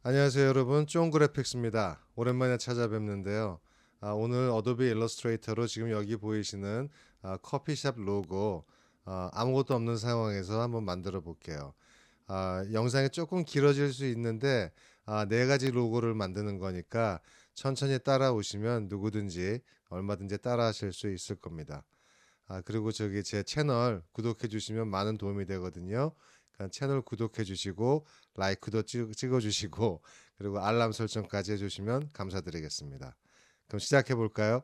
안녕하세요 여러분, 쫑그래픽스입니다. 오랜만에 찾아뵙는데요. 오늘 어도비 일러스트레이터로 지금 여기 보이시는 커피숍 로고 아무것도 없는 상황에서 한번 만들어 볼게요. 영상이 조금 길어질 수 있는데 네 가지 로고를 만드는 거니까 천천히 따라오시면 누구든지 얼마든지 따라하실 수 있을 겁니다. 그리고 저기 제 채널 구독해 주시면 많은 도움이 되거든요. 그러니까 채널 구독해 주시고 라이크도 찍어 주시고 그리고 알람 설정까지 해 주시면 감사드리겠습니다. 그럼 시작해 볼까요?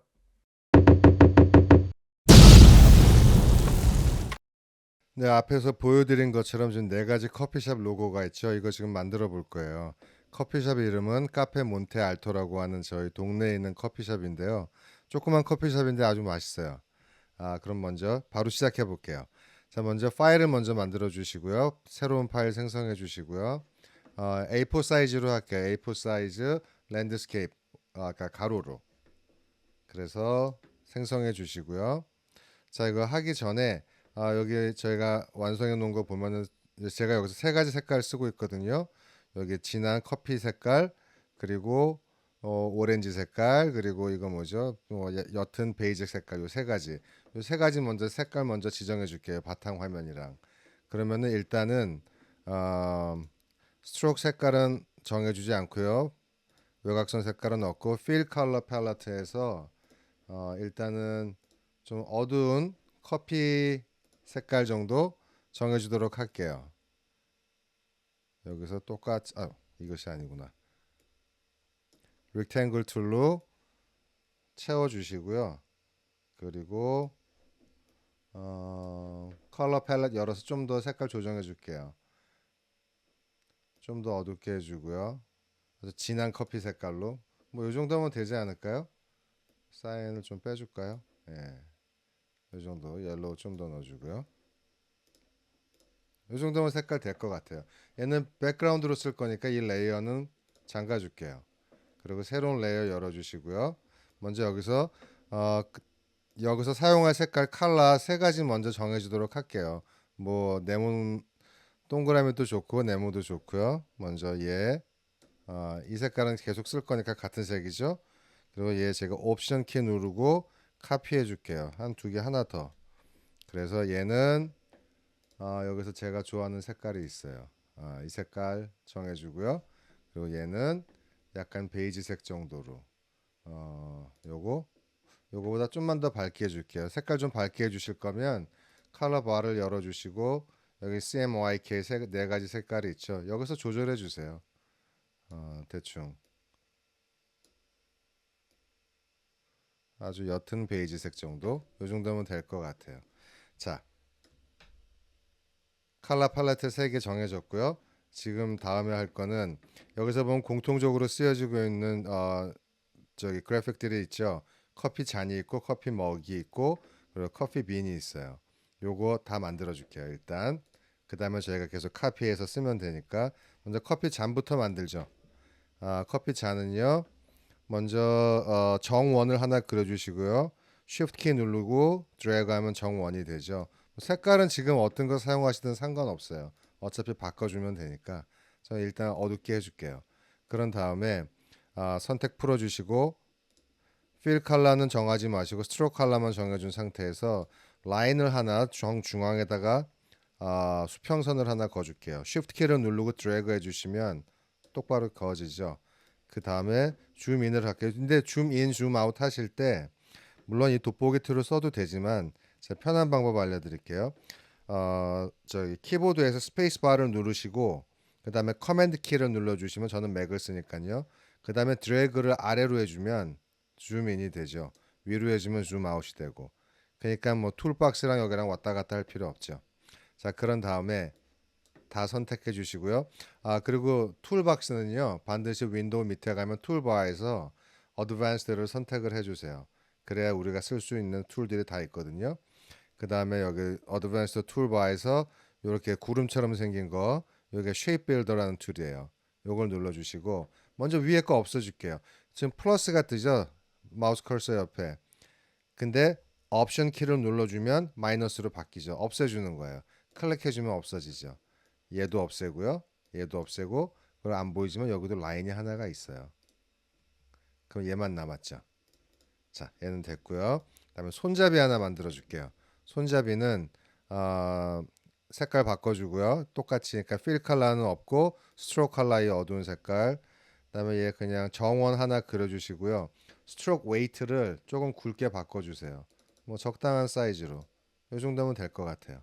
네, 앞에서 보여드린 것처럼 지금 네 가지 커피숍 로고가 있죠. 이거 지금 만들어 볼 거예요. 커피숍 이름은 카페 몬테 알토라고 하는 저희 동네에 있는 커피숍인데요. 조그만 커피숍인데 아주 맛있어요. 그럼 먼저 바로 시작해 볼게요. 자, 먼저 파일을 먼저 만들어 주시고요. 새로운 파일 생성해 주시고요. A4 사이즈로 할게요. A4 사이즈 랜드스케이프 아까 가로로. 그래서 생성해 주시고요. 자, 이거 하기 전에 여기 저희가 완성해 놓은 거 보면은 제가 여기서 세 가지 색깔 쓰고 있거든요. 여기 진한 커피 색깔, 그리고 오렌지 색깔, 그리고 이거 뭐죠? 옅은 베이지 색깔 요 세 가지. 요 세 가지 먼저 색깔 먼저 지정해 줄게요. 바탕 화면이랑. 그러면은 일단은 어, 스트로크 색깔은 정해 주지 않고요. 외곽선 색깔은 없고 필 컬러 팔레트에서 일단은 좀 어두운 커피 색깔 정도 정해주도록 할게요. 여기서 똑같이 이것이 아니구나. 렉탱글 툴로 채워주시고요. 그리고 컬러 팔렛 열어서 좀 더 색깔 조정해 줄게요. 좀 더 어둡게 해주고요. 그래서 진한 커피 색깔로 뭐 이 정도면 되지 않을까요? 사인을 좀 빼줄까요? 예, 이 정도 옐로우 좀 더 넣어주고요. 이 정도면 색깔 될 것 같아요. 얘는 백그라운드로 쓸 거니까 이 레이어는 잠가 줄게요. 그리고 새로운 레이어 열어주시고요. 먼저 여기서 사용할 색깔 컬러 세 가지 먼저 정해주도록 할게요. 뭐 네모 동그라미도 좋고 네모도 좋고요. 먼저 이 색깔은 계속 쓸 거니까 같은 색이죠. 그리고 얘 제가 옵션 키 누르고 카피해 줄게요. 한 두 개 하나 더. 그래서 얘는 여기서 제가 좋아하는 색깔이 있어요. 이 색깔 정해주고요. 그리고 얘는 약간 베이지색 정도로 요거보다 좀만 더 밝게 해줄게요. 색깔 좀 밝게 해주실 거면 컬러 바를 열어주시고 여기 CMYK 네 가지 색깔이 있죠. 여기서 조절해 주세요. 대충 아주 옅은 베이지색 정도. 요 정도면 될 것 같아요. 자, 컬러 팔레트 3개 정해졌고요. 지금 다음에 할 거는 여기서 보면 공통적으로 쓰여지고 있는 저기 그래픽들이 있죠. 커피 잔이 있고 커피 머기 있고 그리고 커피 빈이 있어요. 요거 다 만들어 줄게요. 일단 그 다음에 저희가 계속 카피해서 쓰면 되니까 먼저 커피 잔부터 만들죠. 커피 잔은요. 먼저 정원을 하나 그려주시고요. Shift 키 누르고 드래그 하면 정원이 되죠. 색깔은 지금 어떤 거 사용하시든 상관없어요. 어차피 바꿔주면 되니까. 저 일단 어둡게 해줄게요. 그런 다음에 선택 풀어주시고 필 컬러는 정하지 마시고 스트로크 컬러만 정해준 상태에서 라인을 하나 정중앙에다가 수평선을 하나 그어줄게요. Shift 키를 누르고 드래그 해주시면 똑바로 그어지죠. 그 다음에 줌인을 할게요. 근데 줌인, 줌아웃 하실 때 물론 이 돋보기 툴을 써도 되지만 제가 편한 방법 알려드릴게요. 저기 키보드에서 스페이스 바를 누르시고 그 다음에 커맨드 키를 눌러주시면 저는 맥을 쓰니까요. 그 다음에 드래그를 아래로 해주면 줌인이 되죠. 위로 해주면 줌아웃이 되고. 그러니까 뭐 툴박스랑 여기랑 왔다 갔다 할 필요 없죠. 자, 그런 다음에 다 선택해 주시고요. 그리고 툴박스는요. 반드시 윈도우 밑에 가면 툴바에서 어드밴스드를 선택을 해 주세요. 그래야 우리가 쓸 수 있는 툴들이 다 있거든요. 그 다음에 여기 어드밴스드 툴바에서 이렇게 구름처럼 생긴 거, 이게 쉐입 빌더라는 툴이에요. 요걸 눌러주시고 먼저 위에 거 없애줄게요. 지금 플러스가 뜨죠? 마우스 커서 옆에. 근데 옵션 키를 눌러주면 마이너스로 바뀌죠. 없애주는 거예요. 클릭해주면 없어지죠. 얘도 없애고요. 얘도 없애고 그걸 안 보이지만 여기도 라인이 하나가 있어요. 그럼 얘만 남았죠. 자, 얘는 됐고요. 그다음에 손잡이 하나 만들어 줄게요. 손잡이는 어, 색깔 바꿔주고요. 똑같이니까 필 컬러는 없고 스트로크 컬러의 어두운 색깔. 그다음에 얘 그냥 정원 하나 그려주시고요. 스트로크 웨이트를 조금 굵게 바꿔주세요. 뭐 적당한 사이즈로. 이 정도면 될 것 같아요.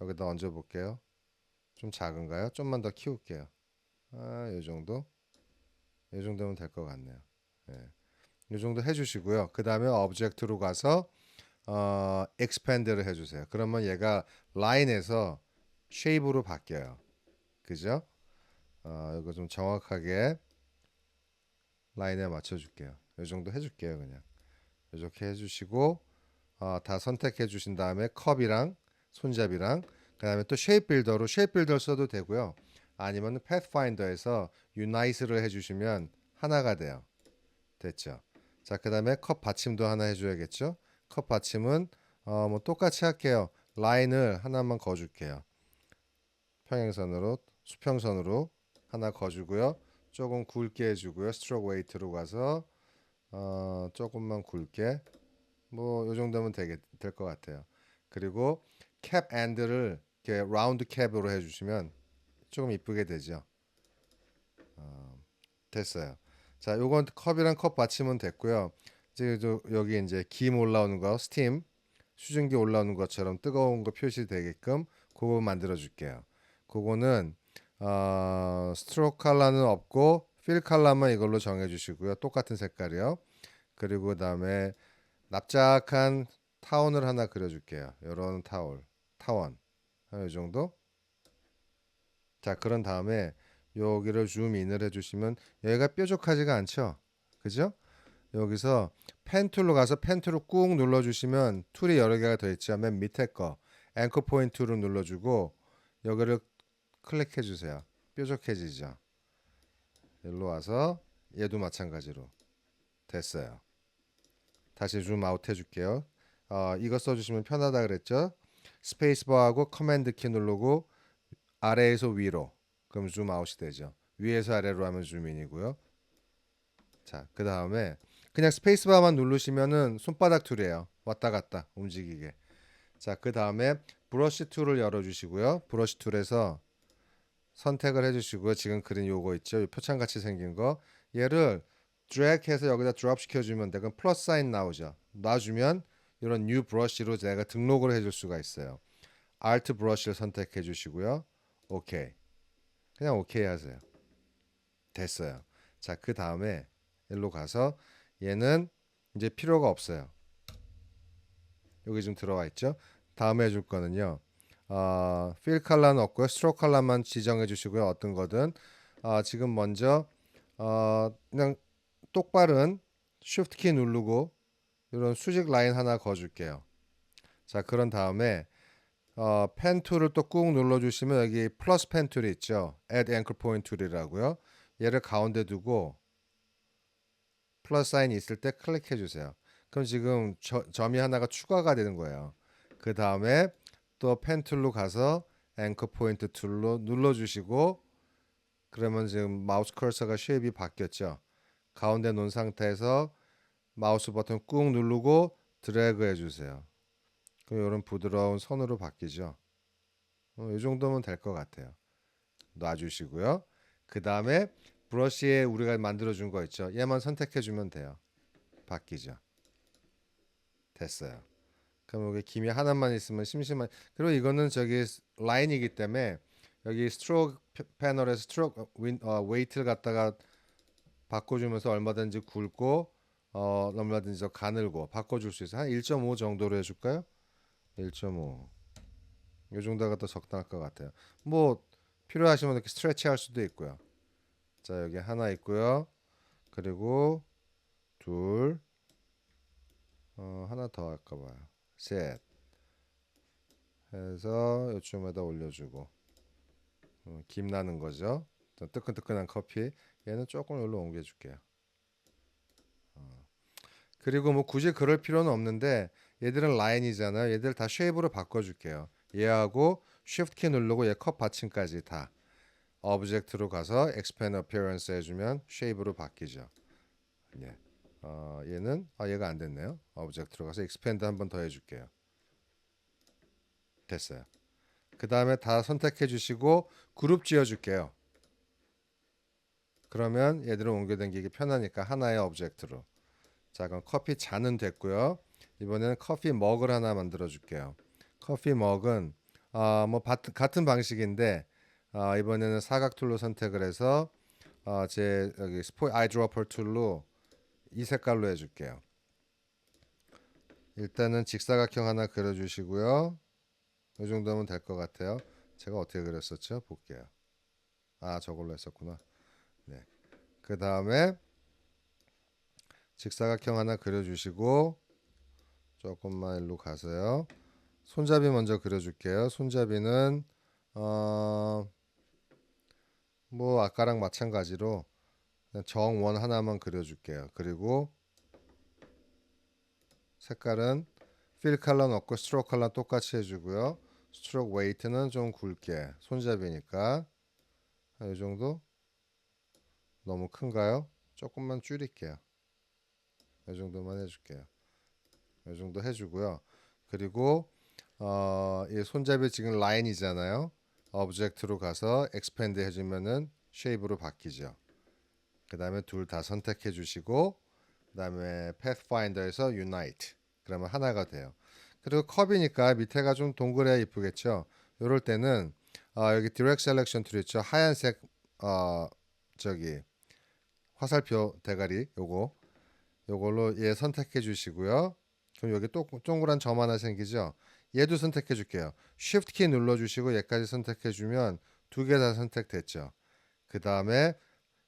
여기다 얹어볼게요. 좀 작은가요? 좀만 더 키울게요. 이 정도? 이 정도면 될 것 같네요. 예. 이 정도 해주시고요. 그 다음에 오브젝트로 가서 expand를 해주세요. 그러면 얘가 라인에서 쉐입으로 바뀌어요. 그죠? 이거 좀 정확하게 라인에 맞춰줄게요. 이 정도 해줄게요. 그냥 이렇게 해주시고 다 선택해 주신 다음에 컵이랑 손잡이랑 그 다음에 또 쉐입 빌더로 쉐입 빌더 써도 되고요. 아니면 패스파인더에서 유나이트를 해주시면 하나가 돼요. 됐죠? 자, 그 다음에 컵 받침도 하나 해줘야겠죠? 컵 받침은 뭐 똑같이 할게요. 라인을 하나만 거줄게요. 평행선으로 수평선으로 하나 거주고요. 조금 굵게 해주고요. 스트로크 웨이트로 가서 조금만 굵게 뭐 이 정도면 될 것 같아요. 그리고 캡 앤드를 이렇게 라운드 캡으로 해주시면 조금 이쁘게 되죠. 됐어요. 자, 요건 컵이랑 컵 받침은 됐고요. 이제 여기 이제 김 올라오는 거, 스팀, 수증기 올라오는 것처럼 뜨거운 거 표시되게끔 그거 만들어 줄게요. 그거는 스트로크 컬러는 없고 필 컬러만 이걸로 정해 주시고요. 똑같은 색깔이요. 그리고 그다음에 납작한 타원을 하나 그려 줄게요. 요런 타원. 이 정도? 자, 그런 다음에 여기를 줌인을 해주시면 여기가 뾰족하지가 않죠? 그죠? 여기서 펜 툴로 가서 펜 툴을 꾹 눌러주시면 툴이 여러 개가 더 있죠. 맨 밑에 거 앵커 포인트로 눌러주고 여기를 클릭해 주세요. 뾰족해지죠. 일로 와서 얘도 마찬가지로 됐어요. 다시 줌 아웃 해줄게요. 이거 써주시면 편하다 그랬죠? 스페이스바하고 커맨드 키 누르고 아래에서 위로 그럼 줌 아웃이 되죠. 위에서 아래로 하면 줌인이고요. 자, 그 다음에 그냥 스페이스바만 누르시면은 손바닥 툴이에요. 왔다 갔다 움직이게. 자, 그 다음에 브러쉬 툴을 열어주시고요. 브러쉬 툴에서 선택을 해주시고요. 지금 그린 요거 있죠. 요 표창같이 생긴 거. 얘를 드래그해서 여기다 드롭 시켜주면 돼. 그럼 플러스 사인 나오죠. 놔주면 이런 뉴 브러쉬로 제가 등록을 해줄 수가 있어요. 알트 브러쉬를 선택해 주시고요. 오케이. 그냥 오케이 하세요. 됐어요. 자, 그 다음에 일로 가서 얘는 이제 필요가 없어요. 여기 좀 들어와 있죠. 다음에 해줄 거는요. 필 컬러는 없고요. 스트로크 컬러만 지정해 주시고요. 어떤 거든. 지금 먼저 그냥 똑바른 쉬프트 키 누르고 이런 수직 라인 하나 그어줄게요. 자, 그런 다음에 펜 툴을 또 꾹 눌러주시면 여기 플러스 펜 툴이 있죠. Add Anchor Point 툴이라고요. 얘를 가운데 두고 플러스 사인이 있을 때 클릭해 주세요. 그럼 지금 점이 하나가 추가가 되는 거예요. 그 다음에 또 펜 툴로 가서 앵커 포인트 툴로 눌러주시고 그러면 지금 마우스 커서가 쉐입이 바뀌었죠. 가운데 놓은 상태에서 마우스 버튼 꾹 누르고 드래그 해주세요. 그럼 이런 부드러운 선으로 바뀌죠. 이 정도면 될 것 같아요. 놔주시고요. 그 다음에 브러쉬에 우리가 만들어준 거 있죠. 얘만 선택해주면 돼요. 바뀌죠. 됐어요. 그럼 여기 김이 하나만 있으면 심심한. 그리고 이거는 저기 라인이기 때문에 여기 스트로크 패널에서 스트로크 웨이트를 갖다가 바꿔주면서 얼마든지 굵고 얼마든지 더 가늘고 바꿔줄 수 있어요. 한 1.5 정도로 해줄까요? 1.5. 이 정도가 더 적당할 것 같아요. 뭐 필요하시면 이렇게 스트레치 할 수도 있고요. 자, 여기 하나 있고요. 그리고 둘, 하나 더 할까 봐요. 셋 해서 요쯤에다 올려주고 김 나는 거죠. 뜨끈뜨끈한 커피. 얘는 조금 여기로 옮겨줄게요. 그리고 뭐 굳이 그럴 필요는 없는데 얘들은 라인이잖아요. 얘들 다 쉐입으로 바꿔줄게요. 얘하고 Shift 키 누르고 얘 컵 받침까지 다 object로 가서 expand appearance 해주면 shape로 바뀌죠. 예. 얘는 얘가 안 됐네요. object로 가서 expand 한 번 더 해줄게요. 됐어요. 그 다음에 다 선택해 주시고 그룹 지어줄게요. 그러면 얘들은 옮겨다니기 편하니까 하나의 object로. 자, 그럼 커피 잔은 됐고요. 이번에는 커피 머그를 하나 만들어 줄게요. 커피 머그는 뭐 같은 방식인데 이번에는 사각 툴로 선택을 해서 제 여기 아이드로퍼 툴로 이 색깔로 해줄게요. 일단은 직사각형 하나 그려주시고요. 이 정도면 될 것 같아요. 제가 어떻게 그렸었죠? 볼게요. 저걸로 했었구나. 네. 그 다음에 직사각형 하나 그려주시고 조금만 일로 가서요. 손잡이 먼저 그려줄게요. 손잡이는 뭐 아까랑 마찬가지로 그냥 정원 하나만 그려줄게요. 그리고 색깔은 필 컬러 넣고 스트로크 컬러 똑같이 해주고요. 스트로크 웨이트는 좀 굵게 손잡이니까 이 정도. 너무 큰가요? 조금만 줄일게요. 이 정도만 해줄게요. 이 정도 해주고요. 그리고 이 손잡이 지금 라인이잖아요. 오브젝트로 가서 expand 해주면은 쉐입으로 바뀌죠. 그 다음에 둘 다 선택해 주시고 그 다음에 pathfinder에서 unite 그러면 하나가 돼요. 그리고 컵이니까 밑에가 좀 동그래야 이쁘겠죠. 이럴 때는 여기 direct selection 툴 있죠. 하얀색 저기 화살표 대가리 요걸로 얘 선택해 주시고요. 그럼 여기 또 동그란 점 하나 생기죠. 얘도 선택해 줄게요. Shift 키 눌러 주시고 얘까지 선택해 주면 두 개 다 선택됐죠. 그 다음에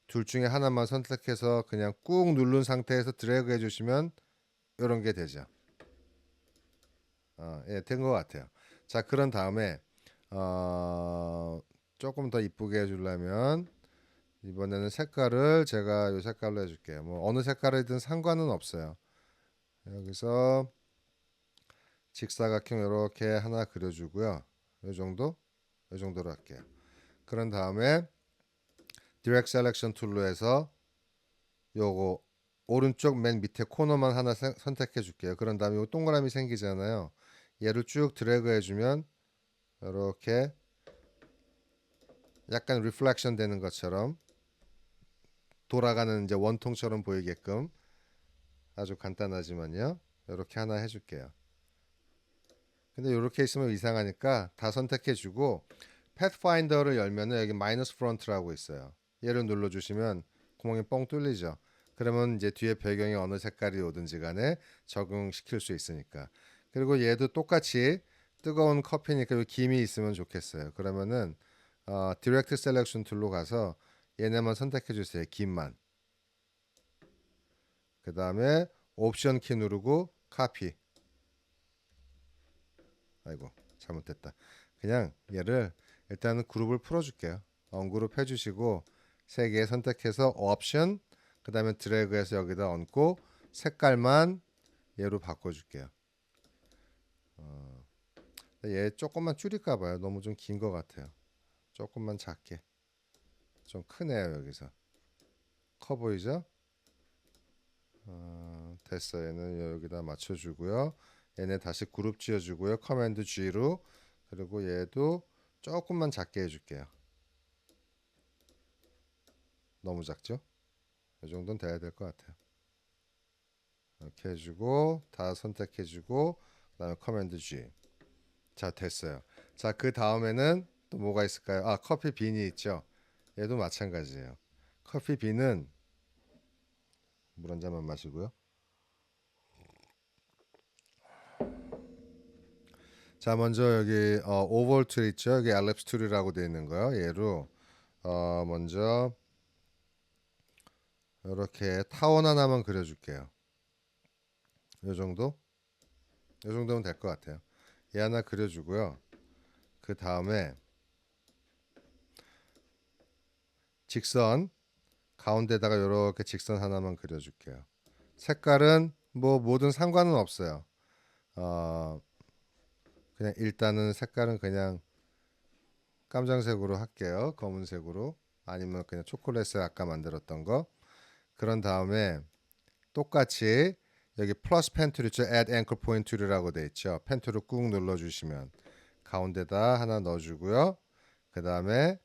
둘 중에 하나만 선택해서 그냥 꾹 누른 상태에서 드래그 해주시면 이런 게 되죠. 된 것 같아요. 자, 그런 다음에 조금 더 이쁘게 해주려면 이번에는 색깔을 제가 이 색깔로 해줄게요. 뭐 어느 색깔이든 상관은 없어요. 여기서 직사각형 이렇게 하나 그려주고요. 이 정도? 이 정도로 할게요. 그런 다음에 Direct Selection 툴로 해서 요거 오른쪽 맨 밑에 코너만 하나 선택해 줄게요. 그런 다음에 요 동그라미 생기잖아요. 얘를 쭉 드래그 해주면 이렇게 약간 리플렉션 되는 것처럼 돌아가는 이제 원통처럼 보이게끔 아주 간단하지만요. 이렇게 하나 해줄게요. 근데 이렇게 있으면 이상하니까 다 선택해주고 Pathfinder를 열면은 여기 마이너스 프론트라고 있어요. 얘를 눌러주시면 구멍이 뻥 뚫리죠. 그러면 이제 뒤에 배경이 어느 색깔이 오든지 간에 적응시킬 수 있으니까. 그리고 얘도 똑같이 뜨거운 커피니까 김이 있으면 좋겠어요. 그러면은 디렉트 셀렉션 툴로 가서 얘네만 선택해 주세요. 김만. 그 다음에 옵션 키 누르고 카피. 아이고 잘못됐다. 그냥 얘를 일단은 그룹을 풀어줄게요. 언그룹 해주시고 세 개 선택해서 옵션 그 다음에 드래그해서 여기다 얹고 색깔만 얘로 바꿔줄게요. 얘 조금만 줄일까 봐요. 너무 좀 긴 것 같아요. 조금만 작게. 좀 크네요 여기서. 커 보이죠? 됐어. 얘는 여기다 맞춰주고요. 얘네 다시 그룹 지어주고요. 커맨드 G로. 그리고 얘도 조금만 작게 해줄게요. 너무 작죠? 이 정도는 돼야 될 것 같아요. 이렇게 해주고 다 선택해주고 그다음에 커맨드 G. 자 됐어요. 자 그 다음에는 또 뭐가 있을까요? 커피 빈이 있죠. 얘도 마찬가지예요. 커피 빈은 물 한 잔만 마시고요. 자 먼저 여기 오벌 툴 있죠. 여기 엘립스 툴이라고 되어 있는 거요. 얘로 먼저 이렇게 타원 하나만 그려줄게요. 이 정도? 이 정도면 될 것 같아요. 얘 하나 그려주고요. 그 다음에 직선 가운데다가 이렇게 직선 하나만 그려줄게요. 색깔은 뭐 뭐든 상관은 없어요. 그냥 일단은 색깔은 그냥 깜장색으로 할게요. 검은색으로. 아니면 그냥 초콜릿색 아까 만들었던 거. 그런 다음에 똑같이 여기 플러스 펜 툴 있죠. Add Anchor Point Tool이라고 돼 있죠. 펜 툴을 꾹 눌러주시면 가운데다 하나 넣어주고요. 그 다음에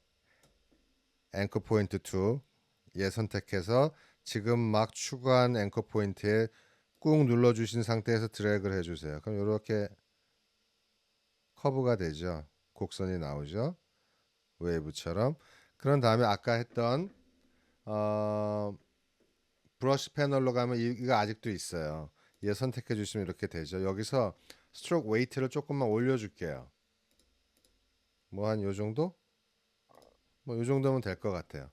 Anchor Point Tool 얘 선택해서 지금 막 추가한 앵커 포인트에 꾹 눌러주신 상태에서 드래그를 해주세요. 그럼 이렇게 커브가 되죠. 곡선이 나오죠. 웨이브처럼. 그런 다음에 아까 했던 브러쉬 패널로 가면 이거 아직도 있어요. 얘 선택해 주시면 이렇게 되죠. 여기서 스트로크 웨이트를 조금만 올려줄게요. 뭐 한 요 정도? 뭐 요 정도면 될 것 같아요.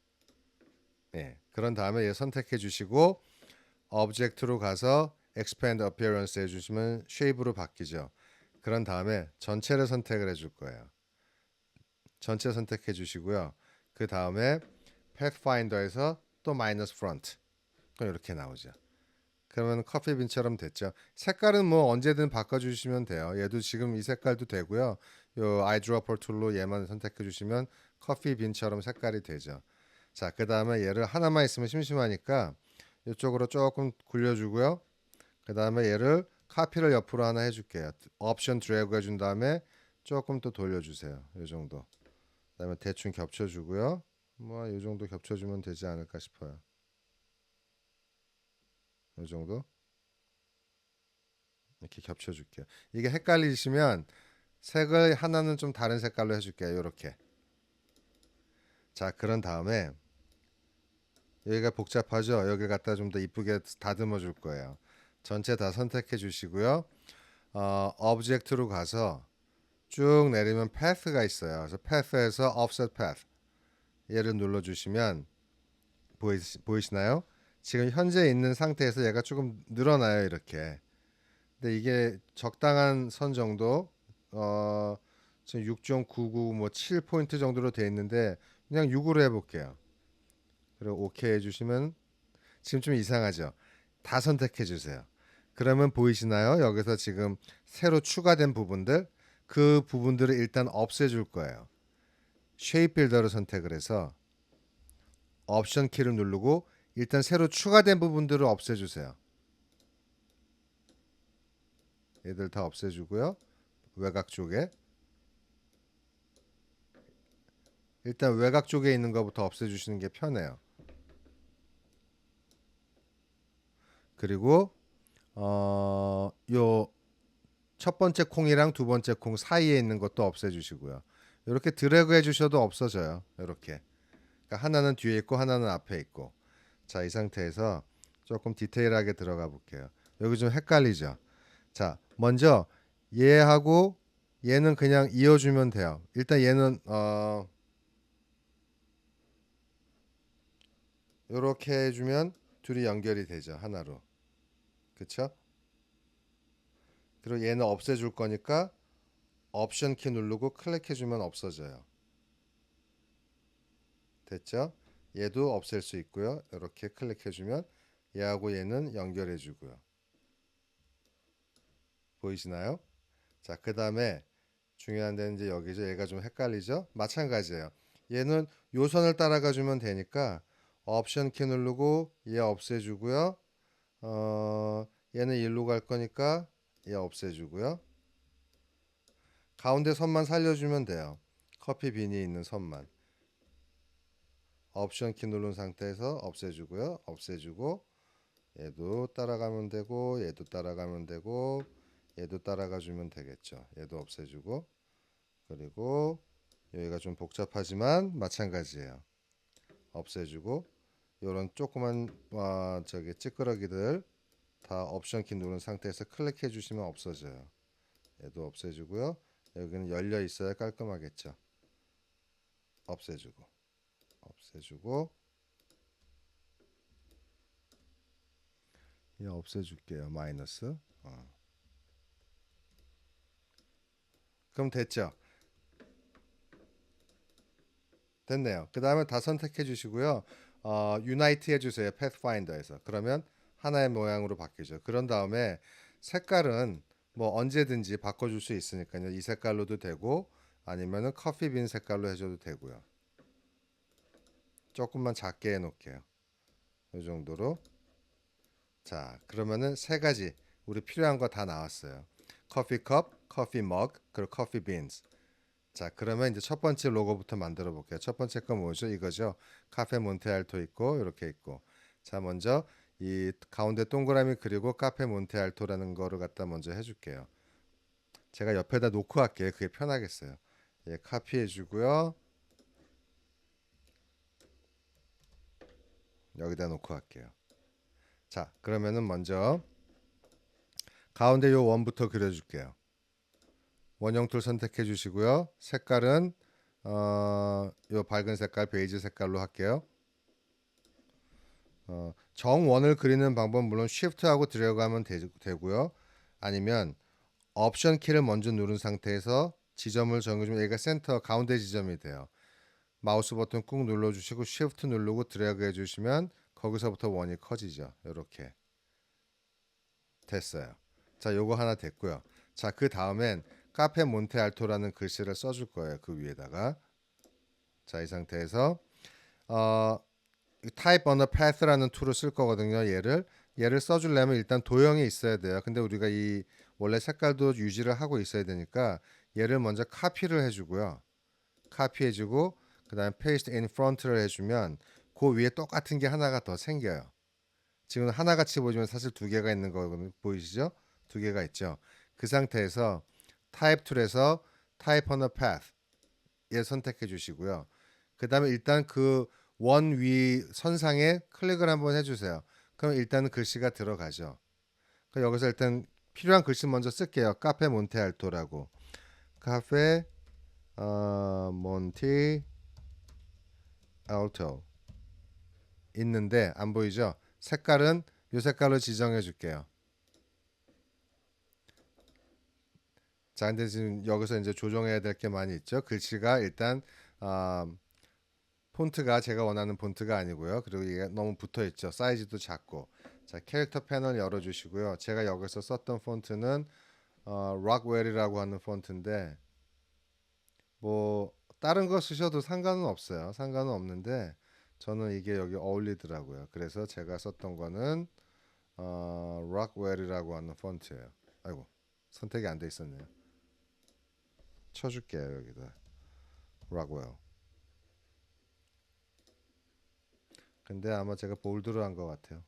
예. 그런 다음에 얘 선택해 주시고 오브젝트로 가서 expand appearance 해주시면 shape로 바뀌죠. 그런 다음에 전체를 선택을 해줄 거예요. 전체 선택해 주시고요. 그 다음에 pathfinder에서 또 minus front 그럼 이렇게 나오죠. 그러면 커피빈처럼 됐죠. 색깔은 뭐 언제든 바꿔주시면 돼요. 얘도 지금 이 색깔도 되고요. 요 아이드로퍼 툴로 얘만 선택해 주시면 커피빈처럼 색깔이 되죠. 자, 그 다음에 얘를 하나만 있으면 심심하니까 이쪽으로 조금 굴려주고요. 그 다음에 얘를 카피를 옆으로 하나 해줄게요. 옵션 드래그 해준 다음에 조금 또 돌려주세요. 이 정도. 그다음에 대충 겹쳐주고요. 뭐 이 정도 겹쳐주면 되지 않을까 싶어요. 이 정도 이렇게 겹쳐줄게요. 이게 헷갈리시면 색을 하나는 좀 다른 색깔로 해줄게요. 이렇게. 자, 그런 다음에 여기가 복잡하죠. 여기 갖다 좀 더 이쁘게 다듬어 줄 거예요. 전체 다 선택해 주시고요. 오브젝트로 가서 쭉 내리면 path가 있어요. 그래서 path에서 offset path 얘를 눌러주시면 보이시나요? 지금 현재 있는 상태에서 얘가 조금 늘어나요. 이렇게. 근데 이게 적당한 선 정도 지금 6.99 뭐 7포인트 정도로 돼 있는데 그냥 6으로 해볼게요. 그리고 오케이 해주시면 지금 좀 이상하죠? 다 선택해 주세요. 그러면 보이시나요? 여기서 지금 새로 추가된 부분들 그 부분들을 일단 없애줄 거예요. 쉐입 빌더를 선택을 해서 옵션 키를 누르고 일단 새로 추가된 부분들을 없애주세요. 얘들 다 없애주고요. 외곽 쪽에 일단 외곽 쪽에 있는 것부터 없애주시는 게 편해요. 그리고 요 첫 번째 콩이랑 두 번째 콩 사이에 있는 것도 없애주시고요. 이렇게 드래그 해주셔도 없어져요. 이렇게. 그러니까 하나는 뒤에 있고 하나는 앞에 있고. 자, 이 상태에서 조금 디테일하게 들어가 볼게요. 여기 좀 헷갈리죠? 자, 먼저 얘하고 얘는 그냥 이어주면 돼요. 일단 얘는 이렇게 해주면 둘이 연결이 되죠. 하나로. 그쵸? 그리고 얘는 없애줄 거니까 옵션 키 누르고 클릭해주면 없어져요. 됐죠? 얘도 없앨 수 있고요. 이렇게 클릭해주면 얘하고 얘는 연결해주고요. 보이시나요? 자, 그 다음에 중요한 데는 이제 여기죠. 얘가 좀 헷갈리죠? 마찬가지예요. 얘는 요 선을 따라가 주면 되니까 옵션 키 누르고 얘 없애주고요. 얘는 일로 갈 거니까 얘 없애주고요. 가운데 선만 살려주면 돼요. 커피 빈이 있는 선만. 옵션 키 누른 상태에서 없애주고요. 없애주고 얘도 따라가면 되고 얘도 따라가면 되고 얘도 따라가 주면 되겠죠. 얘도 없애주고 그리고 여기가 좀 복잡하지만 마찬가지예요. 없애주고 이런 조그만 저기 찌끄러기들 다 옵션 키 누른 상태에서 클릭해 주시면 없어져요. 얘도 없애주고요. 여기는 열려 있어야 깔끔하겠죠. 없애주고 없애주고 얘 없애줄게요. 마이너스. 그럼 됐죠. 됐네요. 그 다음에 다 선택해 주시고요. 유나이트 해주세요. 패스파인더에서. 그러면 하나의 모양으로 바뀌죠. 그런 다음에 색깔은 뭐 언제든지 바꿔줄 수 있으니까요. 이 색깔로도 되고 아니면은 커피빈 색깔로 해줘도 되고요. 조금만 작게 해놓을게요. 이 정도로. 자, 그러면은 세 가지 우리 필요한 거 다 나왔어요. 커피컵, 커피 머그, 그리고 커피 빈스. 자, 그러면 이제 첫 번째 로고부터 만들어 볼게요. 첫 번째 건 뭐죠? 이거죠. 카페 몬테알토 있고 이렇게 있고. 자, 먼저 이 가운데 동그라미 그리고 카페 몬테알토라는 거를 갖다 먼저 해줄게요. 제가 옆에다 놓고 할게요. 그게 편하겠어요. 예, 카피해 주고요. 여기다 놓고 할게요. 자, 그러면은 먼저 가운데 요 원부터 그려줄게요. 원형 툴 선택해 주시고요. 색깔은 요 밝은 색깔 베이지 색깔로 할게요. 정원을 그리는 방법 물론 Shift하고 들어가면 되고요. 아니면 옵션 키를 먼저 누른 상태에서 지점을 정해주면 얘가 센터 가운데 지점이 돼요. 마우스 버튼 꾹 눌러주시고 Shift 누르고 드래그 해주시면 거기서부터 원이 커지죠. 이렇게 됐어요. 자, 요거 하나 됐고요. 자, 그 다음엔 카페 몬테알토라는 글씨를 써줄 거예요. 그 위에다가. 자, 이 상태에서 Type on a Path라는 툴을 쓸 거거든요. 얘를 써주려면 일단 도형이 있어야 돼요. 근데 우리가 이 원래 색깔도 유지를 하고 있어야 되니까 얘를 먼저 카피를 해주고요. 카피해주고 그 다음에 Paste in Front를 해주면 그 위에 똑같은 게 하나가 더 생겨요. 지금 하나같이 보이지만 사실 두 개가 있는 거 보이시죠? 두 개가 있죠. 그 상태에서 Type 툴에서 Type on a Path 얘 선택해 주시고요. 그 다음에 일단 그 원 위 선상에 클릭을 한번 해주세요. 그럼 일단 글씨가 들어가죠. 그럼 여기서 일단 필요한 글씨 먼저 쓸게요. 카페 몬테알토라고. 카페 몬티 알토 있는데 안 보이죠? 색깔은 이 색깔로 지정해 줄게요. 자, 근데 지금 여기서 이제 조정해야 될 게 많이 있죠. 글씨가 일단 폰트가 제가 원하는 폰트가 아니고요. 그리고 이게 너무 붙어 있죠. 사이즈도 작고. 자, 캐릭터 패널 열어 주시고요. 제가 여기서 썼던 폰트는 록웰이라고 하는 폰트인데 뭐 다른 거 쓰셔도 상관은 없어요. 상관은 없는데 저는 이게 여기 어울리더라고요. 그래서 제가 썼던 거는 록웰이라고 하는 폰트예요. 아이고, 선택이 안 돼 있었네요. 쳐줄게요. 여기다 록웰. 근데 아마 제가 볼드로 한 것 같아요.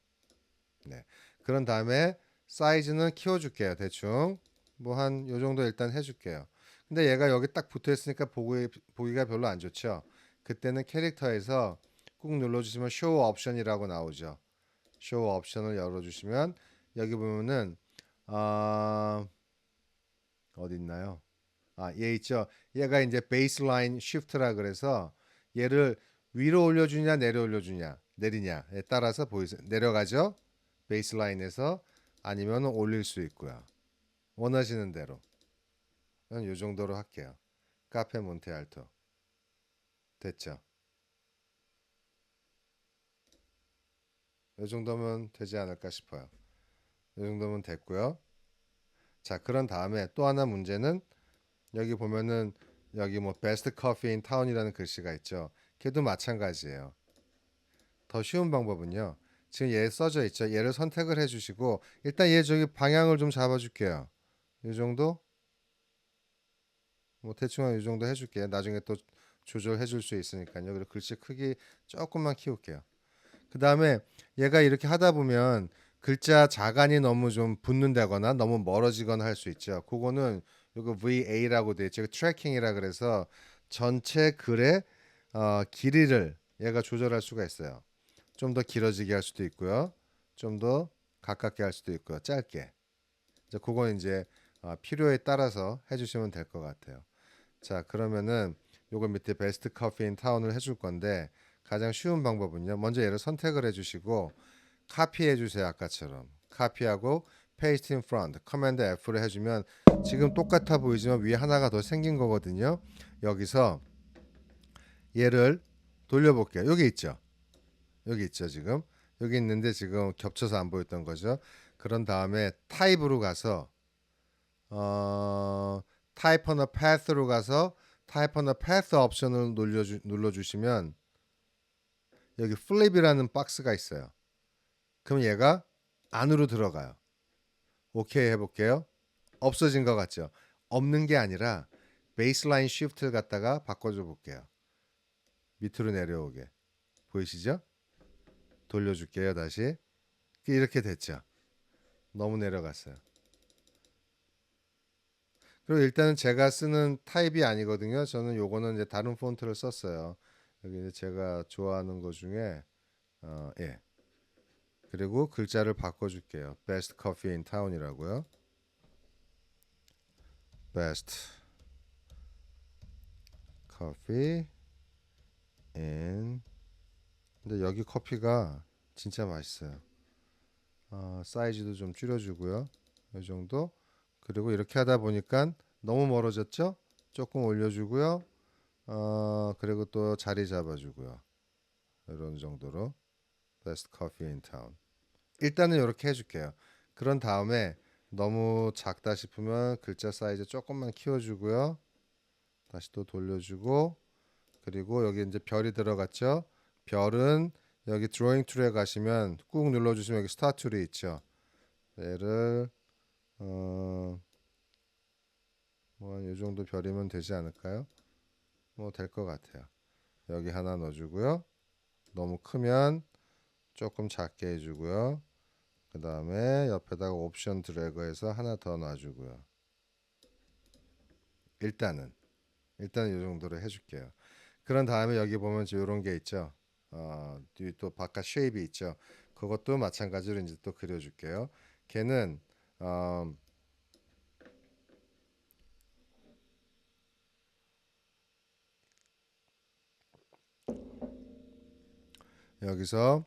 네. 그런 다음에 사이즈는 키워줄게요. 대충 뭐 한 요 정도 일단 해줄게요. 근데 얘가 여기 딱 붙어 있으니까 보기가 별로 안 좋죠. 그때는 캐릭터에서 꾹 눌러주시면 쇼 옵션이라고 나오죠. 쇼 옵션을 열어주시면 여기 보면은 어디 있나요? 얘 있죠. 얘가 이제 베이스라인 쉬프트라 그래서 얘를 위로 올려주냐 내려 올려주냐 내리냐에 따라서 내려가죠. 베이스라인에서 아니면 올릴 수 있고요. 원하시는 대로. 이 정도로 할게요. 카페 몬테알토 됐죠? 이 정도면 되지 않을까 싶어요. 이 정도면 됐고요. 자, 그런 다음에 또 하나 문제는 여기 보면은 여기 뭐 베스트 커피 인 타운이라는 글씨가 있죠. 걔도 마찬가지예요. 더 쉬운 방법은요. 지금 얘 써져 있죠. 얘를 선택을 해주시고 일단 얘 저기 방향을 좀 잡아줄게요. 이 정도? 뭐 대충 한 이 정도 해줄게요. 나중에 또 조절해 줄 수 있으니까요. 그리고 글씨 크기 조금만 키울게요. 그 다음에 얘가 이렇게 하다 보면 글자 자간이 너무 좀 붙는다거나 너무 멀어지거나 할 수 있죠. 그거는 이거 VA라고 돼 있죠. 트래킹이라 그래서 전체 글의 길이를 얘가 조절할 수가 있어요. 좀 더 길어지게 할 수도 있고요. 좀 더 가깝게 할 수도 있고요. 짧게. 이제 그건 이제 필요에 따라서 해주시면 될 것 같아요. 자, 그러면은 요거 밑에 베스트 커피 인 타운을 해줄 건데 가장 쉬운 방법은요. 먼저 얘를 선택을 해주시고 카피해 주세요. 아까처럼 카피하고 paste in front 커맨드 F를 해주면 지금 똑같아 보이지만 위에 하나가 더 생긴 거거든요. 여기서 얘를 돌려볼게요. 여기 있죠. 여기 있죠. 지금 여기 있는데 지금 겹쳐서 안 보였던 거죠. 그런 다음에 타입으로 가서 type on a path로 가서 타입 하나 패스 옵션을 눌러주시면 여기 플립이라는 박스가 있어요. 그럼 얘가 안으로 들어가요. 오케이 해볼게요. 없어진 것 같죠? 없는 게 아니라 베이스라인 쉬프트를 갖다가 바꿔줘 볼게요. 밑으로 내려오게. 보이시죠? 돌려줄게요. 다시. 이렇게 됐죠? 너무 내려갔어요. 그리고 일단은 제가 쓰는 타입이 아니거든요. 저는 요거는 이제 다른 폰트를 썼어요. 여기 이제 제가 좋아하는 것 중에 예. 그리고 글자를 바꿔줄게요. Best Coffee in Town이라고요. Best Coffee in. 근데 여기 커피가 진짜 맛있어요. 사이즈도 좀 줄여주고요. 이 정도. 그리고 이렇게 하다 보니까 너무 멀어졌죠? 조금 올려주고요. 그리고 또 자리 잡아주고요. 이런 정도로 Best Coffee in Town. 일단은 이렇게 해줄게요. 그런 다음에 너무 작다 싶으면 글자 사이즈 조금만 키워주고요. 다시 또 돌려주고 그리고 여기 이제 별이 들어갔죠? 별은 여기 드로잉 툴에 가시면 꾹 눌러주시면 여기 스타트 툴이 있죠. 얘를 뭐이 정도 별이면 되지 않을까요? 뭐 될 것 같아요. 여기 하나 넣어주고요. 너무 크면 조금 작게 해주고요. 그 다음에 옆에다가 옵션 드래그해서 하나 더 놔주고요. 일단은 이 정도로 해줄게요. 그런 다음에 여기 보면 이런 게 있죠. 또 바깥 쉐입이 있죠. 그것도 마찬가지로 이제 또 그려줄게요. 걔는 여기서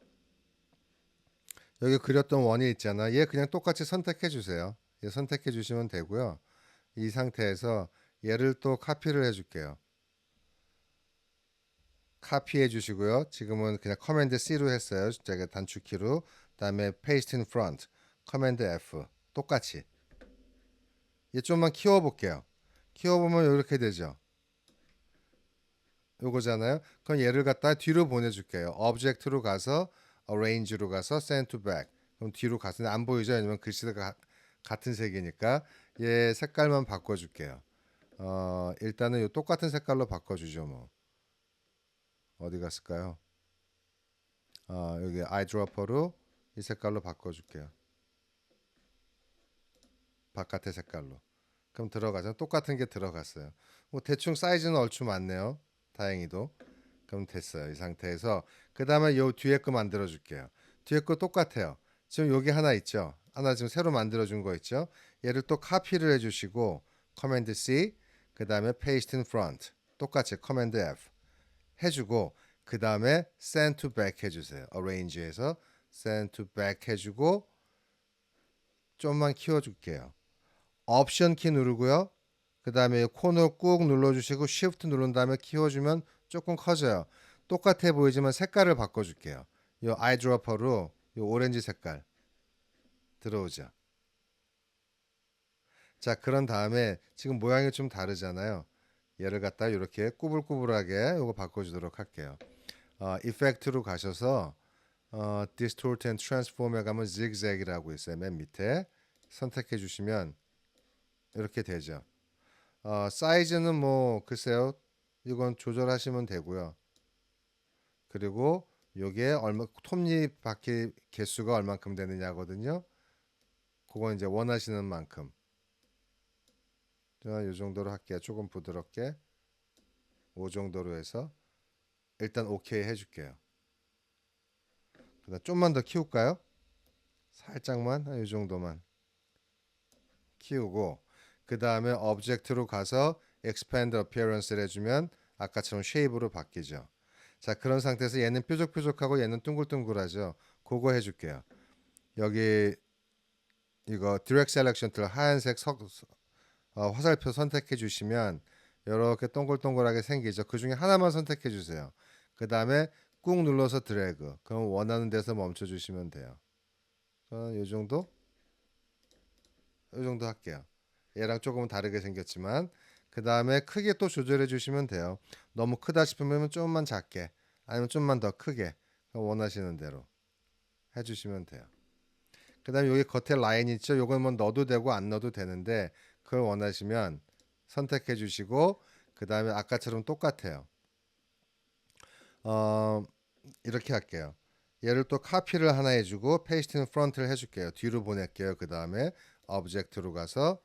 여기 그렸던 원이 있잖아. 얘 그냥 똑같이 선택해 주세요. 얘 선택해 주시면 되고요. 이 상태에서 얘를 또 카피를 해줄게요. 카피해 주시고요. 지금은 그냥 커맨드 C로 했어요. 제가 단축키로. 그다음에 paste in front. 커맨드 F. 똑같이. 얘 좀만 키워 볼게요. 키워 보면 이렇게 되죠. 요거잖아요. 그럼 얘를 갖다 뒤로 보내줄게요. object로 가서 arrange로 가서 send to back. 그럼 뒤로 가서 안 보이죠? 왜냐면 글씨가 같은 색이니까 얘 색깔만 바꿔줄게요. 일단은 요 똑같은 색깔로 바꿔주죠. 뭐 어디 갔을까요? 여기 아이드로퍼로 이 색깔로 바꿔줄게요. 바깥의 색깔로. 그럼 들어가죠. 똑같은 게 들어갔어요. 뭐 대충 사이즈는 얼추 맞네요. 다행히도. 그럼 됐어요. 이 상태에서 그 다음에 요 뒤에 거 만들어 줄게요. 뒤에 거 똑같아요. 지금 여기 하나 있죠. 하나 지금 새로 만들어 준 거 있죠. 얘를 또 카피를 해주시고 커맨드 C 그 다음에 paste in front 똑같이 커맨드 F 해주고 그 다음에 send to back 해주세요. arrange에서 send to back 해주고 좀만 키워줄게요. 옵션 키 누르고요. 그 다음에 코너 꾹 눌러주시고 Shift 누른 다음에 키워주면 조금 커져요. 똑같아 보이지만 색깔을 바꿔줄게요. 이 아이드로퍼로 이 오렌지 색깔 들어오죠. 자, 그런 다음에 지금 모양이 좀 다르잖아요. 얘를 갖다 이렇게 꾸불꾸불하게 이거 바꿔주도록 할게요. 이펙트로 가셔서 Distort and Transform에 가면 Zigzag이라고 있어요. 맨 밑에 선택해 주시면 이렇게 되죠. 사이즈는 뭐 글쎄요. 이건 조절하시면 되고요. 그리고 요게 얼마 톱니 바퀴 개수가 얼만큼 되느냐거든요. 그건 이제 원하시는 만큼. 자, 이 정도로 할게요. 조금 부드럽게 5 정도로 해서 일단 오케이 해줄게요. 그다음 좀만 더 키울까요? 살짝만 이 정도만 키우고 그 다음에 오브젝트로 가서 expand appearance를 해주면 아까처럼 쉐입으로 바뀌죠. 자, 그런 상태에서 얘는 뾰족뾰족하고 얘는 둥글둥글하죠. 그거 해줄게요. 여기 이거 디렉트 셀렉션 툴 하얀색 화살표 선택해 주시면 이렇게 동글동글하게 생기죠. 그 중에 하나만 선택해 주세요. 그 다음에 꾹 눌러서 드래그. 그럼 원하는 데서 멈춰 주시면 돼요. 저는 이 정도? 이 정도 할게요. 얘랑 조금은 다르게 생겼지만 그 다음에 크게 또 조절해 주시면 돼요. 너무 크다 싶으면 조금만 작게, 아니면 좀만 더 크게 원하시는 대로 해주시면 돼요. 그 다음에 여기 겉에 라인 있죠? 요건 뭐 넣어도 되고 안 넣어도 되는데 그걸 원하시면 선택해 주시고, 그 다음에 아까처럼 똑같아요. 어, 이렇게 할게요. 얘를 또 카피를 하나 해주고 페이스트는 프론트를 해줄게요. 뒤로 보낼게요. 그 다음에 오브젝트로 가서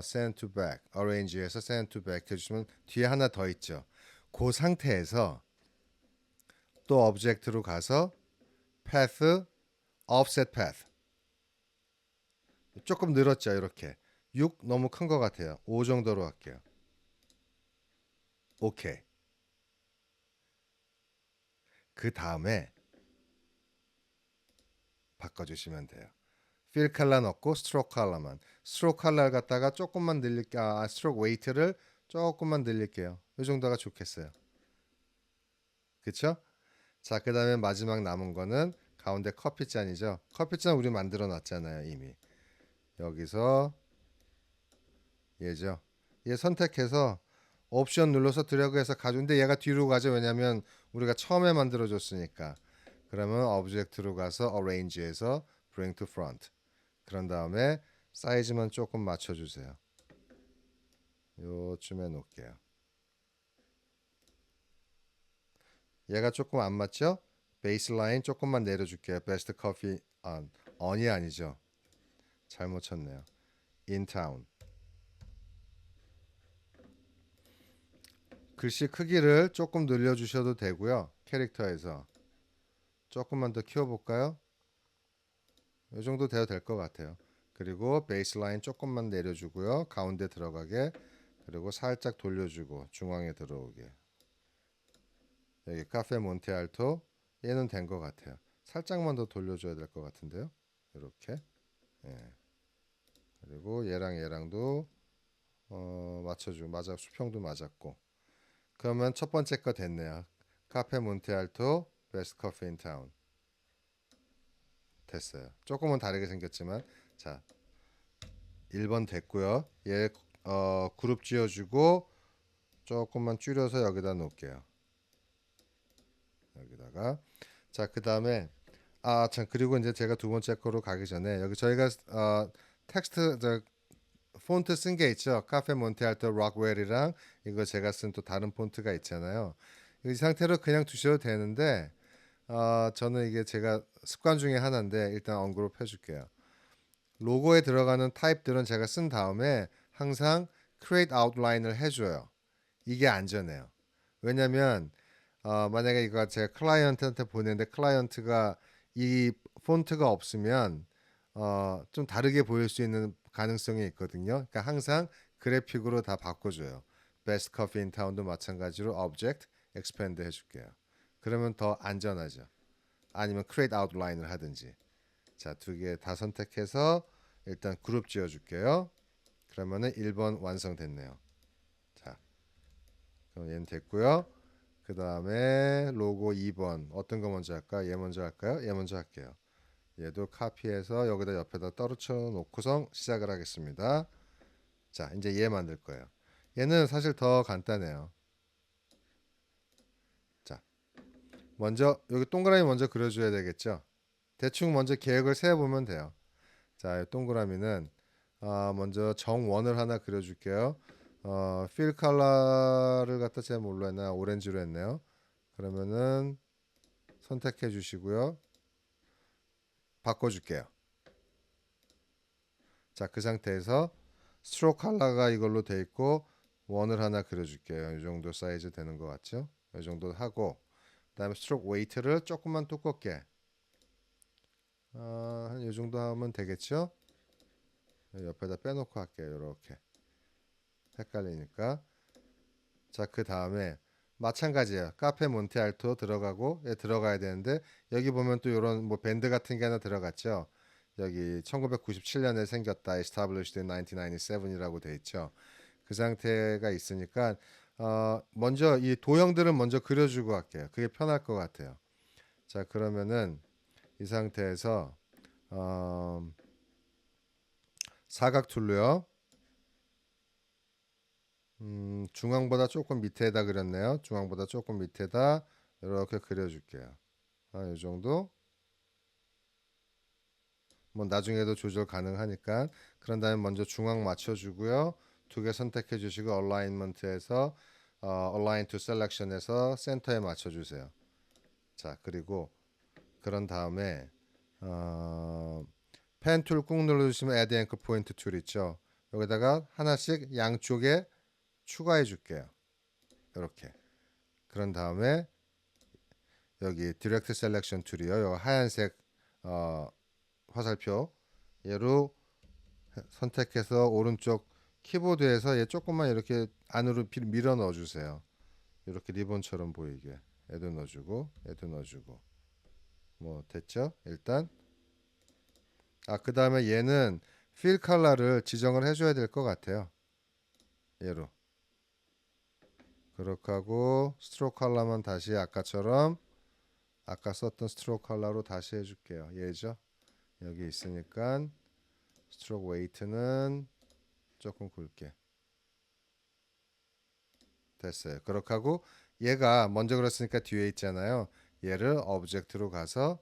send to back, arrange에서 send to back 해주시면 뒤에 하나 더 있죠. 그 상태에서 또 오브젝트로 가서 path, offset path 조금 늘었죠. 이렇게 6 너무 큰 것 같아요. 5 정도로 할게요. 오케이. 그 다음에 바꿔주시면 돼요. 필 컬러 넣고 스트로크 컬러만. 스트로크 컬러를 갖다가 조금만 늘릴게요. 스트로크 웨이트를 조금만 늘릴게요. 이 정도가 좋겠어요. 그쵸? 자, 그 다음에 마지막 남은 거는 가운데 커피잔이죠. 커피잔 우리 만들어 놨잖아요, 이미. 여기서 얘죠. 얘 선택해서 옵션 눌러서 드래그해서 가져오는데 얘가 뒤로 가죠. 왜냐면 우리가 처음에 만들어 줬으니까. 그러면 오브젝트로 가서 arrange에서 bring to front. 그런 다음에 사이즈만 조금 맞춰주세요. 요쯤에 놓을게요. 얘가 조금 안 맞죠? 베이스 라인 조금만 내려줄게요. 베스트 커피 on이 아니죠. 잘못 쳤네요. in town. 글씨 크기를 조금 늘려주셔도 되고요. 캐릭터에서 조금만 더 키워볼까요? 이 정도 돼도 될 것 같아요. 그리고 베이스 라인 조금만 내려주고요. 가운데 들어가게. 그리고 살짝 돌려주고 중앙에 들어오게. 여기 카페 몬테알토 얘는 된 것 같아요. 살짝만 더 돌려줘야 될 것 같은데요. 이렇게. 예. 그리고 얘랑도 맞춰주고 맞아 수평도 맞았고. 그러면 첫 번째 거 됐네요. 카페 몬테알토 베스트 커피 인 타운 됐어요. 조금은 다르게 생겼지만 자 1번 됐고요. 얘 그룹 지어주고 조금만 줄여서 여기다 놓을게요. 여기다가 자 그 다음에 참 그리고 이제 제가 두 번째 거로 가기 전에 여기 저희가 텍스트 폰트 쓴 게 있죠. 카페 몬테알토 록웰이랑 이거 제가 쓴 또 다른 폰트가 있잖아요. 이 상태로 그냥 두셔도 되는데 저는 이게 제가 습관 중에 하나인데 일단 언그룹 해줄게요. 로고에 들어가는 타입들은 제가 쓴 다음에 항상 create outline을 해줘요. 이게 안전해요. 왜냐면 만약에 이거 제가 클라이언트한테 보내는데 클라이언트가 이 폰트가 없으면 좀 다르게 보일 수 있는 가능성이 있거든요. 그러니까 항상 그래픽으로 다 바꿔줘요. Best Coffee in Town도 마찬가지로 Object Expand 해줄게요. 그러면 더 안전하죠. 아니면 Create Outline을 하든지. 자, 두 개 다 선택해서 일단 그룹 지어줄게요. 그러면은 1번 완성됐네요. 자, 그럼 얘는 됐고요. 그 다음에 로고 2번 어떤 거 먼저 할까? 얘 먼저 할까요? 얘 먼저 할게요. 얘도 카피해서 여기다 옆에다 떨어져 놓고선 시작을 하겠습니다. 자, 이제 얘 만들 거예요. 얘는 사실 더 간단해요. 자, 먼저 여기 동그라미 먼저 그려줘야 되겠죠? 대충 먼저 계획을 세워보면 돼요. 자, 동그라미는 먼저 정원을 하나 그려줄게요. 필 컬러를 갖다 제가 뭘로 했나? 오렌지로 했네요. 그러면은 선택해 주시고요. 바꿔줄게요. 자, 그 상태에서 스트로크 컬러가 이걸로 돼 있고 원을 하나 그려줄게요. 이 정도 사이즈 되는 것 같죠? 이 정도 하고 그다음에 스트로크 웨이트를 조금만 두껍게 한 이 정도 하면 되겠죠? 옆에다 빼놓고 할게요. 이렇게 헷갈리니까. 자, 그 다음에 마찬가지예요. 카페 몬테알토 들어가고 들어가야 되는데 여기 보면 또 이런 뭐 밴드 같은 게 하나 들어갔죠. 여기 1997년에 생겼다. Established in 1997이라고 돼 있죠. 그 상태가 있으니까 먼저 이 도형들은 먼저 그려주고 할게요. 그게 편할 것 같아요. 자, 그러면은 이 상태에서 사각 툴로요. 중앙보다 조금 밑에다 그렸네요. 중앙보다 조금 밑에다 이렇게 그려줄게요. 이 정도. 뭐 나중에도 조절 가능하니까. 그런 다음에 먼저 중앙 맞춰주고요. 두 개 선택해 주시고 얼라인먼트에서 Align to Selection에서 센터에 맞춰주세요. 자, 그리고 그런 다음에 펜 툴 꾹 눌러주시면 Add Anchor Point 툴 있죠. 여기다가 하나씩 양쪽에 추가해 줄게요. 이렇게. 그런 다음에 여기 디렉트 셀렉션 툴이요. 요 하얀색 어, 화살표 얘로 선택해서 오른쪽 키보드에서 얘 조금만 이렇게 안으로 밀어 넣어 주세요. 이렇게 리본처럼 보이게. 얘도 넣어주고 얘도 넣어주고. 뭐 됐죠? 일단 그 다음에 얘는 필 컬러를 지정을 해줘야 될 것 같아요. 얘로 그렇게 하고 스트로크 컬러만 다시 아까처럼 아까 썼던 스트로크 컬러로 다시 해줄게요. 얘죠? 여기 있으니까 스트로크 웨이트는 조금 굵게 됐어요. 그렇게 하고 얘가 먼저 그랬으니까 뒤에 있잖아요. 얘를 오브젝트로 가서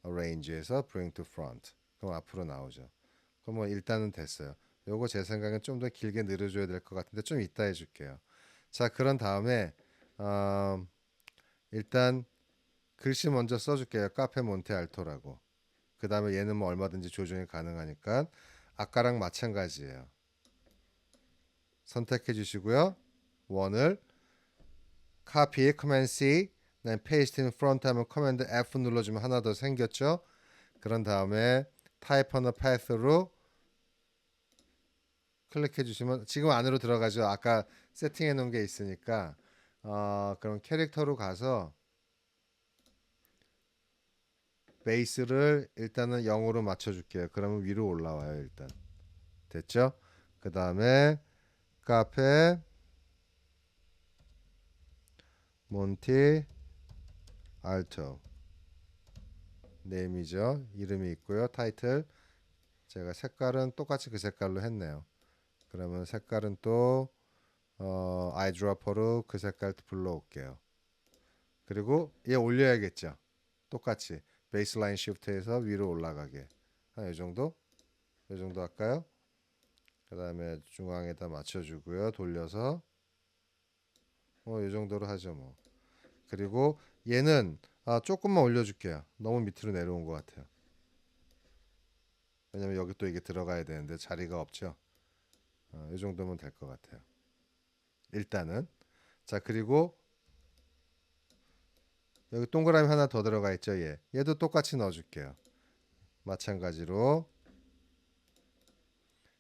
Range에서 Bring to Front. 그럼 앞으로 나오죠. 그럼 뭐 일단은 됐어요. 요거 제 생각엔 좀 더 길게 늘어줘야 될 것 같은데 좀 이따 해줄게요. 자, 그런 다음에 일단 글씨 먼저 써줄게요. 카페 몬테 알토라고. 그 다음에 얘는 뭐 얼마든지 조정이 가능하니까 아까랑 마찬가지예요. 선택해 주시고요. 원을 copy, command C, 그다음 paste in front 하면 command F 눌러주면 하나 더 생겼죠. 그런 다음에 type on a path로 클릭해 주시면 지금 안으로 들어가죠. 아까 세팅해 놓은 게 있으니까 그럼 캐릭터로 가서 베이스를 일단은 0으로 맞춰 줄게요. 그러면 위로 올라와요. 일단 됐죠? 그 다음에 카페 몬티 알토 네임이죠. 이름이 있고요. 타이틀 제가 색깔은 똑같이 그 색깔로 했네요. 그러면 색깔은 또 아이드로퍼로 그 색깔 불러올게요. 그리고 얘 올려야겠죠. 똑같이 베이스라인 시프트에서 위로 올라가게 이 정도? 이 정도 할까요? 그 다음에 중앙에다 맞춰주고요. 돌려서 이 정도로 하죠 뭐. 그리고 얘는 조금만 올려줄게요. 너무 밑으로 내려온 것 같아요. 왜냐면 여기 또 이게 들어가야 되는데 자리가 없죠. 이 정도면 될 것 같아요. 일단은 자 그리고 여기 동그라미 하나 더 들어가 있죠. 얘도 똑같이 넣어줄게요. 마찬가지로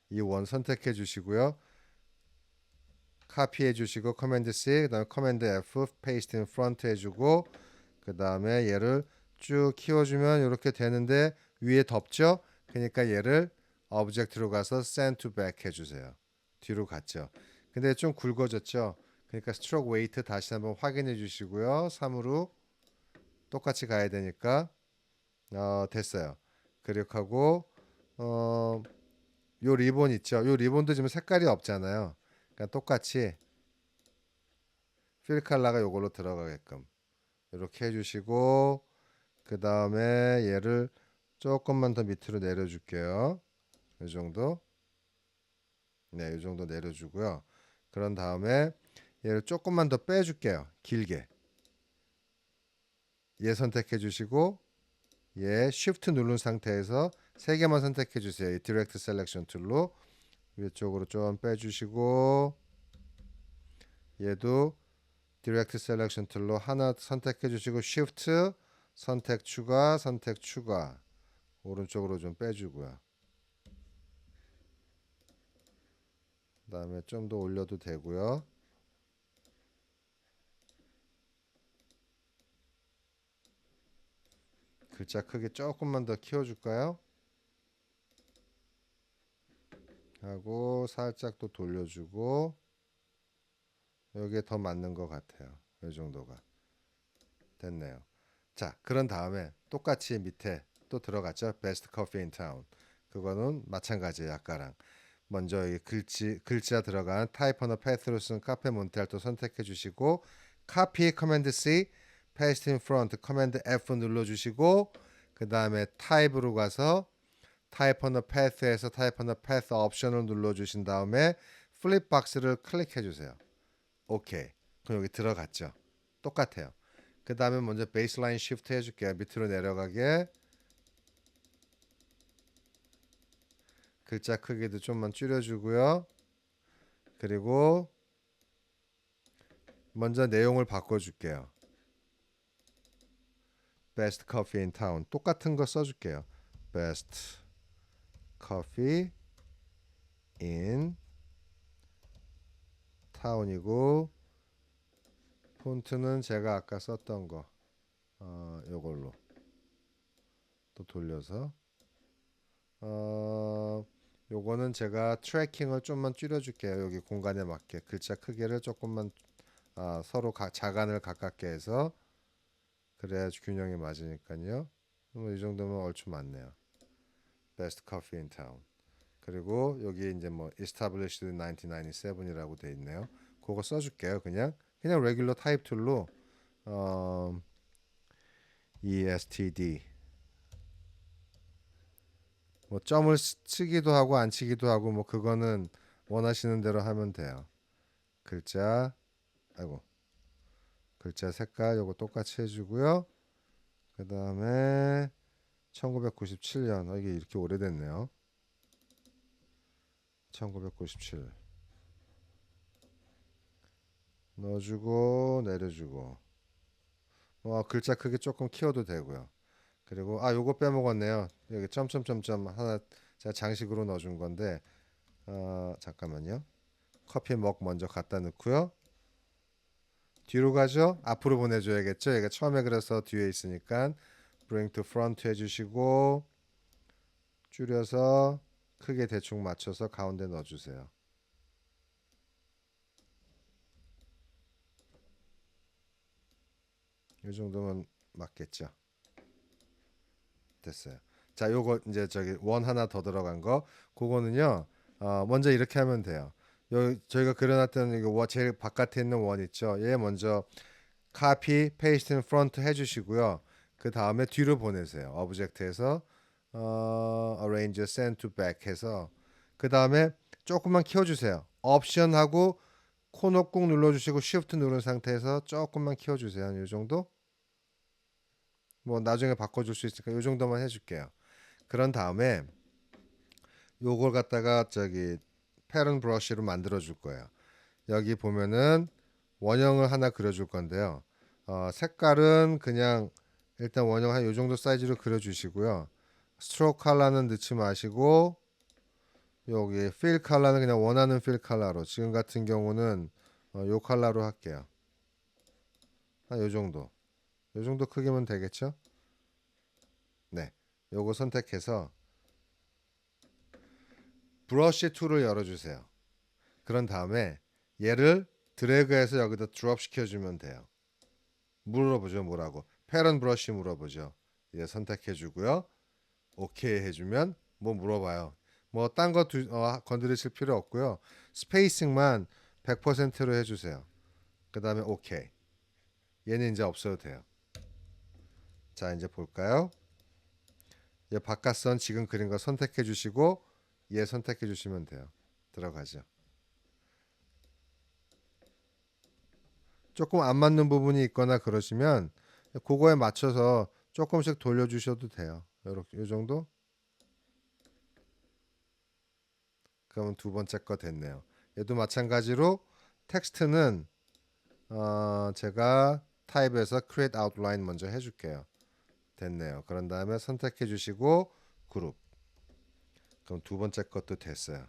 이 원 선택해 주시고요. 카피해 주시고 커맨드 C 그다음에 커맨드 F 페이스트 인 프론트 해주고 그 다음에 얘를 쭉 키워주면 이렇게 되는데 위에 덮죠. 그러니까 얘를 오브젝트로 가서 send to back 해주세요. 뒤로 갔죠. 근데 좀 굵어졌죠. 그러니까 스트로크 웨이트 다시 한번 확인해 주시고요. 3으로 똑같이 가야 되니까 됐어요. 그리고 요 리본 있죠. 요 리본도 지금 색깔이 없잖아요. 그러니까 똑같이 필 컬러가 요걸로 들어가게끔 이렇게 해주시고 그 다음에 얘를 조금만 더 밑으로 내려줄게요. 이 정도. 네, 이 정도 내려주고요. 그런 다음에 얘를 조금만 더 빼줄게요. 길게. 얘 선택해 주시고 얘 Shift 누른 상태에서 세 개만 선택해 주세요. 이 디렉트 셀렉션 툴로 위쪽으로 좀 빼주시고 얘도 디렉트 셀렉션 툴로 하나 선택해 주시고 Shift 선택 추가 선택 추가 오른쪽으로 좀 빼주고요. 그 다음에 좀 더 올려도 되고요. 글자 크기 조금만 더 키워줄까요? 하고 살짝 또 돌려주고 여기에 더 맞는 것 같아요. 이 정도가 됐네요. 자, 그런 다음에 똑같이 밑에 또 들어갔죠. Best Coffee in Town. 그거는 마찬가지예요. 아까랑. 먼저 이 글자 들어간 타입 언어 패스로 쓴 카페 몬테알토 선택해 주시고 카피 커맨드 C paste in front 커맨드 F 눌러 주시고 그 다음에 타입으로 가서 타입 언어 패스에서 타입 언어 패스 옵션을 눌러 주신 다음에 플립 박스를 클릭해 주세요. 오케이. 그럼 여기 들어갔죠. 똑같아요. 그 다음에 먼저 베이스라인 시프트 해줄게요. 밑으로 내려가게. 글자 크기도 좀만 줄여주고요. 그리고 먼저 내용을 바꿔줄게요. Best coffee in town. 똑같은 거 써줄게요. Best coffee in town이고 폰트는 제가 아까 썼던 거 요걸로 또 돌려서 요거는 제가 트래킹을 좀만 줄여줄게요. 여기 공간에 맞게 글자 크기를 조금만 서로 자간을 가깝게 해서 그래야 균형이 맞으니까요. 뭐 이 정도면 얼추 맞네요. Best coffee in town. 그리고 여기 이제 뭐 established in 1997이라고 돼 있네요. 그거 써줄게요. 그냥 레귤러 타입 툴로 ESTD 뭐 점을 치기도 하고 안 치기도 하고 뭐 그거는 원하시는 대로 하면 돼요. 글자 아이고 글자 색깔 요거 똑같이 해주고요. 그 다음에 1997년 이게 이렇게 오래됐네요. 1997 넣어주고 내려주고 글자 크기 조금 키워도 되고요. 그리고 요거 빼먹었네요. 여기 점점점점 하나 제가 장식으로 넣어준 건데 잠깐만요. 커피 먹 먼저 갖다 넣고요. 뒤로 가죠. 앞으로 보내줘야겠죠. 얘가 처음에 그래서 뒤에 있으니까 bring to front 해주시고 줄여서 크게 대충 맞춰서 가운데 넣어주세요. 이 정도면 맞겠죠. 됐어요. 자, 요거 이제 저기 원 하나 더 들어간 거, 그거는요. 먼저 이렇게 하면 돼요. 저희가 그려놨던 이거 제일 바깥에 있는 원 있죠. 얘 먼저 copy, paste in front 해주시고요. 그 다음에 뒤로 보내세요. 오브젝트에서 arrange, send to back 해서 그 다음에 조금만 키워주세요. 옵션하고 코너 꾹 눌러주시고 shift 누른 상태에서 조금만 키워주세요. 이 정도? 뭐 나중에 바꿔줄 수 있으니까 이 정도만 해줄게요. 그런 다음에 요걸 갖다가 저기 패런 브러쉬로 만들어 줄 거예요. 여기 보면은 원형을 하나 그려줄 건데요. 색깔은 그냥 일단 원형 한 요 정도 사이즈로 그려주시고요. 스트로크 컬러는 넣지 마시고 여기 필 컬러는 그냥 원하는 필 컬러로 지금 같은 경우는 요 컬러로 할게요. 한 요 정도. 요 정도 크기면 되겠죠? 네. 요거 선택해서 브러쉬 툴을 열어주세요. 그런 다음에 얘를 드래그해서 여기다 드롭 시켜주면 돼요. 물어보죠. 뭐라고? 패런 브러쉬 물어보죠. 얘 선택해주고요. 오케이 해주면 뭐 물어봐요. 뭐 딴 거 건드리실 필요 없고요. 스페이싱만 100%로 해주세요. 그 다음에 오케이. 얘는 이제 없어도 돼요. 자 이제 볼까요? 얘 바깥선 지금 그린 거 선택해 주시고 얘 선택해 주시면 돼요. 들어가죠. 조금 안 맞는 부분이 있거나 그러시면 그거에 맞춰서 조금씩 돌려주셔도 돼요. 이렇게 이 정도? 그러면 두 번째 거 됐네요. 얘도 마찬가지로 텍스트는 제가 타입에서 create outline 먼저 해줄게요. 됐네요. 그런 다음에 선택해 주시고 그룹. 그럼 두 번째 것도 됐어요.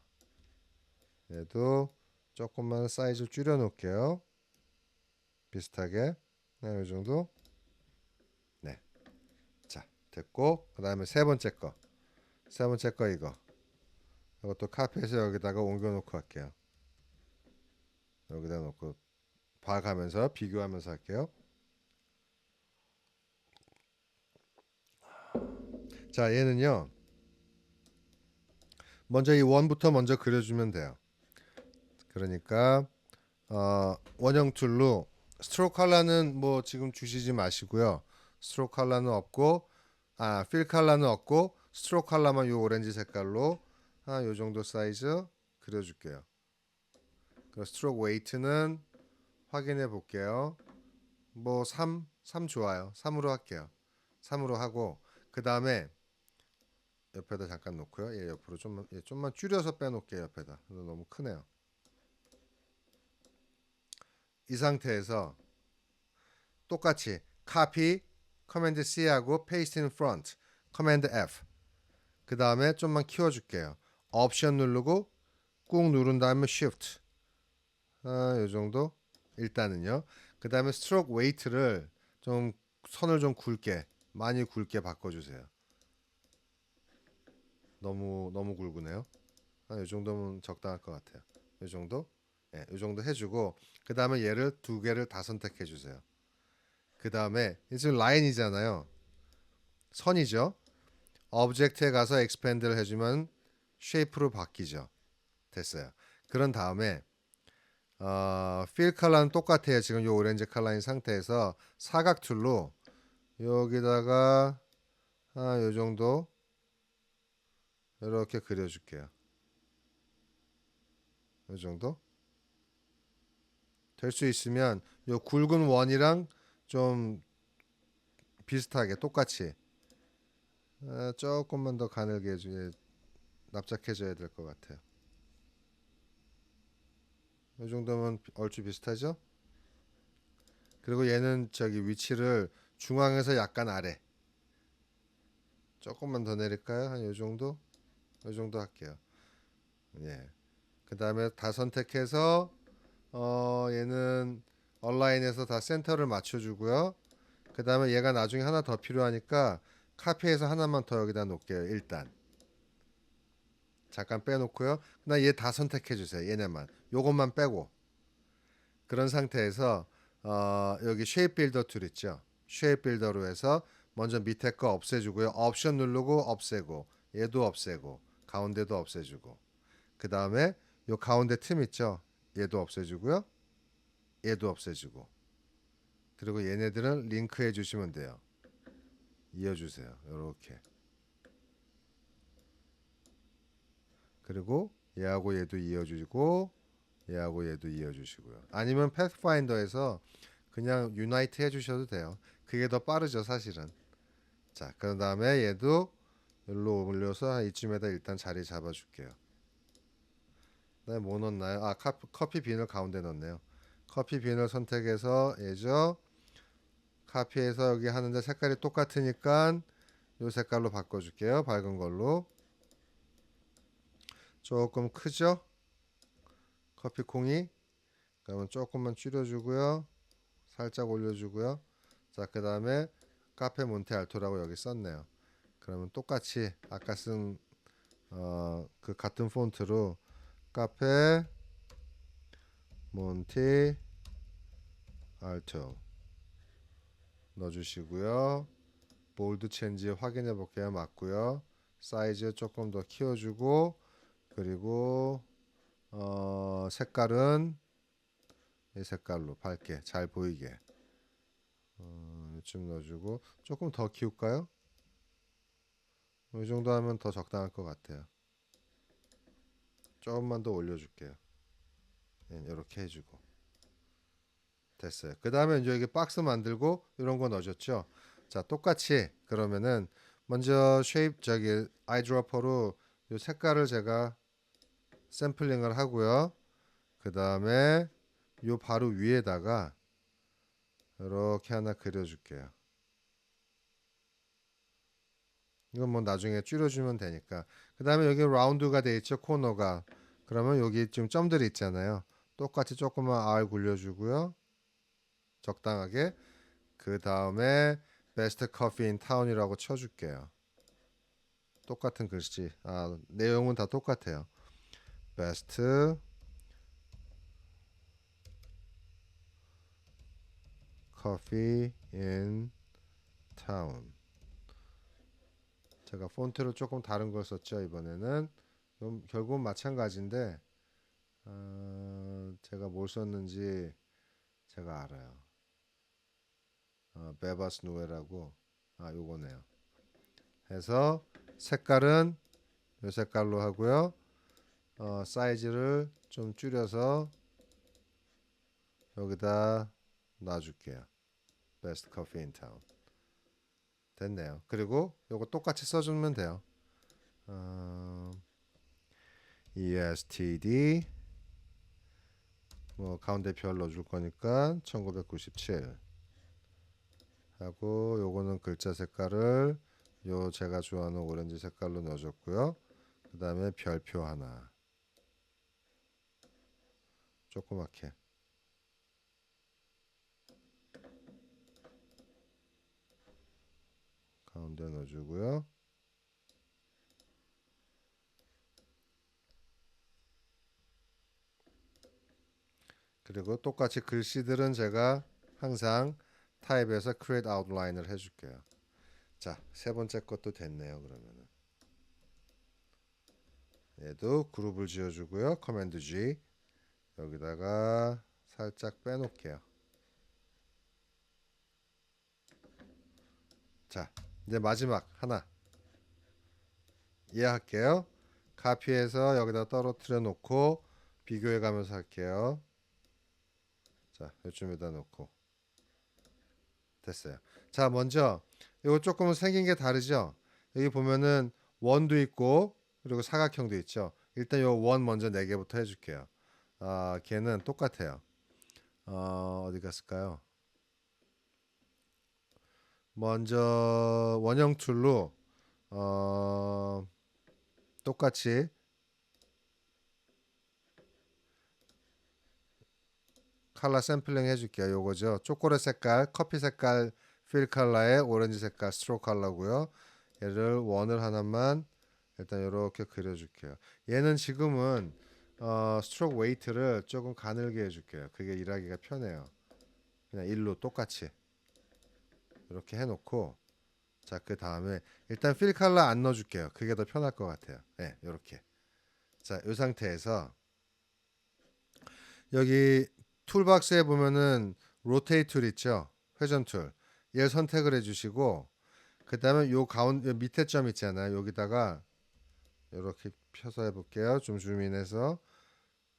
얘도 조금만 사이즈 줄여 놓을게요. 비슷하게 이 정도. 네. 자 됐고 그 다음에 세 번째 거. 세 번째 거 이것도 카페에서 여기다가 옮겨 놓고 할게요. 여기다 놓고 봐가면서 비교하면서 할게요. 자 얘는요 먼저 이 원부터 먼저 그려주면 돼요. 그러니까 원형 툴로 스트로크 컬러는 뭐 지금 주시지 마시고요. 스트로크 컬러는 없고 필 컬러는 없고 스트로크 컬러만 요 오렌지 색깔로 요 정도 사이즈 그려줄게요. 그 스트로크 웨이트는 확인해 볼게요. 뭐 3 좋아요. 3으로 할게요. 3으로 하고 그 다음에 옆에다 잠깐 놓고요. 얘 옆으로 좀만 줄여서 빼놓을게요. 옆에다. 너무 크네요. 이 상태에서 똑같이 copy command C하고 paste in front command F 그 다음에 좀만 키워줄게요. 옵션 누르고 꾹 누른 다음에 shift 요 정도 일단은요. 그 다음에 stroke weight를 좀 선을 좀 굵게 많이 굵게 바꿔주세요. 너무 굵으네요. 이 정도면 적당할 것 같아요. 이 정도? 예, 이 정도 해주고 그 다음에 얘를 두 개를 다 선택해 주세요. 그 다음에 지금 라인이잖아요. 선이죠. 오브젝트에 가서 expand를 해주면 쉐이프로 바뀌죠. 됐어요. 그런 다음에 필 컬러는 똑같아요. 지금 요 오렌지 컬러인 상태에서 사각 툴로 여기다가 요 정도 이렇게 그려줄게요. 요 정도 될 수 있으면 요 굵은 원이랑 좀 비슷하게 똑같이 조금만 더 가늘게 납작해져야 될 것 같아요. 이 정도면 얼추 비슷하죠? 그리고 얘는 저기 위치를 중앙에서 약간 아래 조금만 더 내릴까요? 한 이 정도? 이 정도 할게요. 예. 그 다음에 다 선택해서 얘는 얼라인에서 다 센터를 맞춰주고요. 그 다음에 얘가 나중에 하나 더 필요하니까 카페에서 하나만 더 여기다 놓을게요. 일단 잠깐 빼놓고요. 그다음 얘 다 선택해 주세요. 얘네만 요것만 빼고 그런 상태에서 여기 쉐입 빌더 툴 있죠. 쉐입 빌더로 해서 먼저 밑에 거 없애주고요. 옵션 누르고 없애고 얘도 없애고 가운데도 없애주고 그 다음에 요 가운데 틈 있죠. 얘도 없애주고요. 얘도 없애주고 그리고 얘네들은 링크해 주시면 돼요. 이어주세요. 이렇게 그리고 얘하고 얘도 이어주고 얘하고 얘도 이어주시고요. 아니면 패스파인더에서 그냥 유나이트 해주셔도 돼요. 그게 더 빠르죠 사실은. 자 그런 다음에 얘도 여기로 올려서 이쯤에다 일단 자리 잡아줄게요. 그다음에 뭐 넣나요? 커피 빈을 가운데 넣네요. 커피 빈을 선택해서 얘죠. 카피해서 여기 하는데 색깔이 똑같으니까 이 색깔로 바꿔줄게요. 밝은 걸로. 조금 크죠? 커피 콩이. 그러면 조금만 줄여주고요. 살짝 올려주고요. 자, 그 다음에 카페 몬테 알토라고 여기 썼네요. 그러면 똑같이 아까 쓴 그 같은 폰트로 카페 몬테 알토 넣어주시고요. 볼드 체인지 확인해 볼게요. 맞고요. 사이즈 조금 더 키워주고 그리고 색깔은 이 색깔로 밝게 잘 보이게 이쯤 넣어주고 조금 더 키울까요? 이 정도 하면 더 적당할 것 같아요. 조금만 더 올려줄게요. 이렇게 해주고 됐어요. 그 다음에 이제 여기 박스 만들고 이런 거 넣어줬죠. 자 똑같이 그러면은 먼저 쉐입 저기 아이드로퍼로 이 색깔을 제가 샘플링을 하고요. 그 다음에 요 바로 위에다가 이렇게 하나 그려줄게요. 이건 뭐 나중에 줄여주면 되니까. 그 다음에 여기 라운드가 돼 있죠. 코너가. 그러면 여기 지금 점들이 있잖아요. 똑같이 조금만 R 굴려주고요. 적당하게. 그 다음에 베스트 커피 인 타운이라고 쳐줄게요. 똑같은 글씨. 내용은 다 똑같아요. 베스트 커피 인 타운. 제가 폰트를 조금 다른 걸 썼죠. 이번에는 결국은 마찬가지인데 제가 뭘 썼는지 제가 알아요. 베바스 누에라고 요거네요. 해서 색깔은 요 색깔로 하고요. 사이즈를 좀 줄여서 여기다 놔줄게요. Best Coffee in Town. 됐네요. 그리고 요거 똑같이 써주면 돼요. ESTD 뭐 가운데 별 넣어줄 거니까 1997 하고 요거는 글자 색깔을 요 제가 좋아하는 오렌지 색깔로 넣어줬고요. 그 다음에 별표 하나 조그맣게 가운데 넣어주고요. 그리고 똑같이 글씨들은 제가 항상 타입에서 Create Outline을 해줄게요. 자, 세 번째 것도 됐네요. 그러면은 얘도 그룹을 지어주고요. 커맨드 G 여기다가 살짝 빼놓을게요. 자, 이제 마지막 하나 이해할게요. 카피해서 여기다 떨어뜨려 놓고 비교해 가면서 할게요. 자, 요쯤에다 놓고 됐어요. 자, 먼저 이거 조금은 생긴 게 다르죠? 여기 보면은 원도 있고 그리고 사각형도 있죠. 일단 요 원 먼저 4개부터 해줄게요. 걔는 똑같아요. 어디 갔을까요? 먼저 원형 툴로 똑같이 컬러 샘플링 해줄게요. 요거죠. 초콜릿 색깔, 커피 색깔, 필 컬러에 오렌지 색깔 스트로 컬러고요. 얘를 원을 하나만 일단 이렇게 그려줄게요. 얘는 지금은 스트로크 웨이트를 조금 가늘게 해줄게요. 그게 일하기가 편해요. 그냥 일로 똑같이 이렇게 해놓고 자 그 다음에 일단 필 컬러 안 넣어줄게요. 그게 더 편할 것 같아요. 네, 이렇게. 자, 이 상태에서 여기 툴박스에 보면은 로테이트 툴 있죠? 회전 툴. 얘를 선택을 해주시고 그 다음에 요 가운데 밑에 점 있잖아요. 여기다가 이렇게 펴서 해볼게요. 좀 줌인해서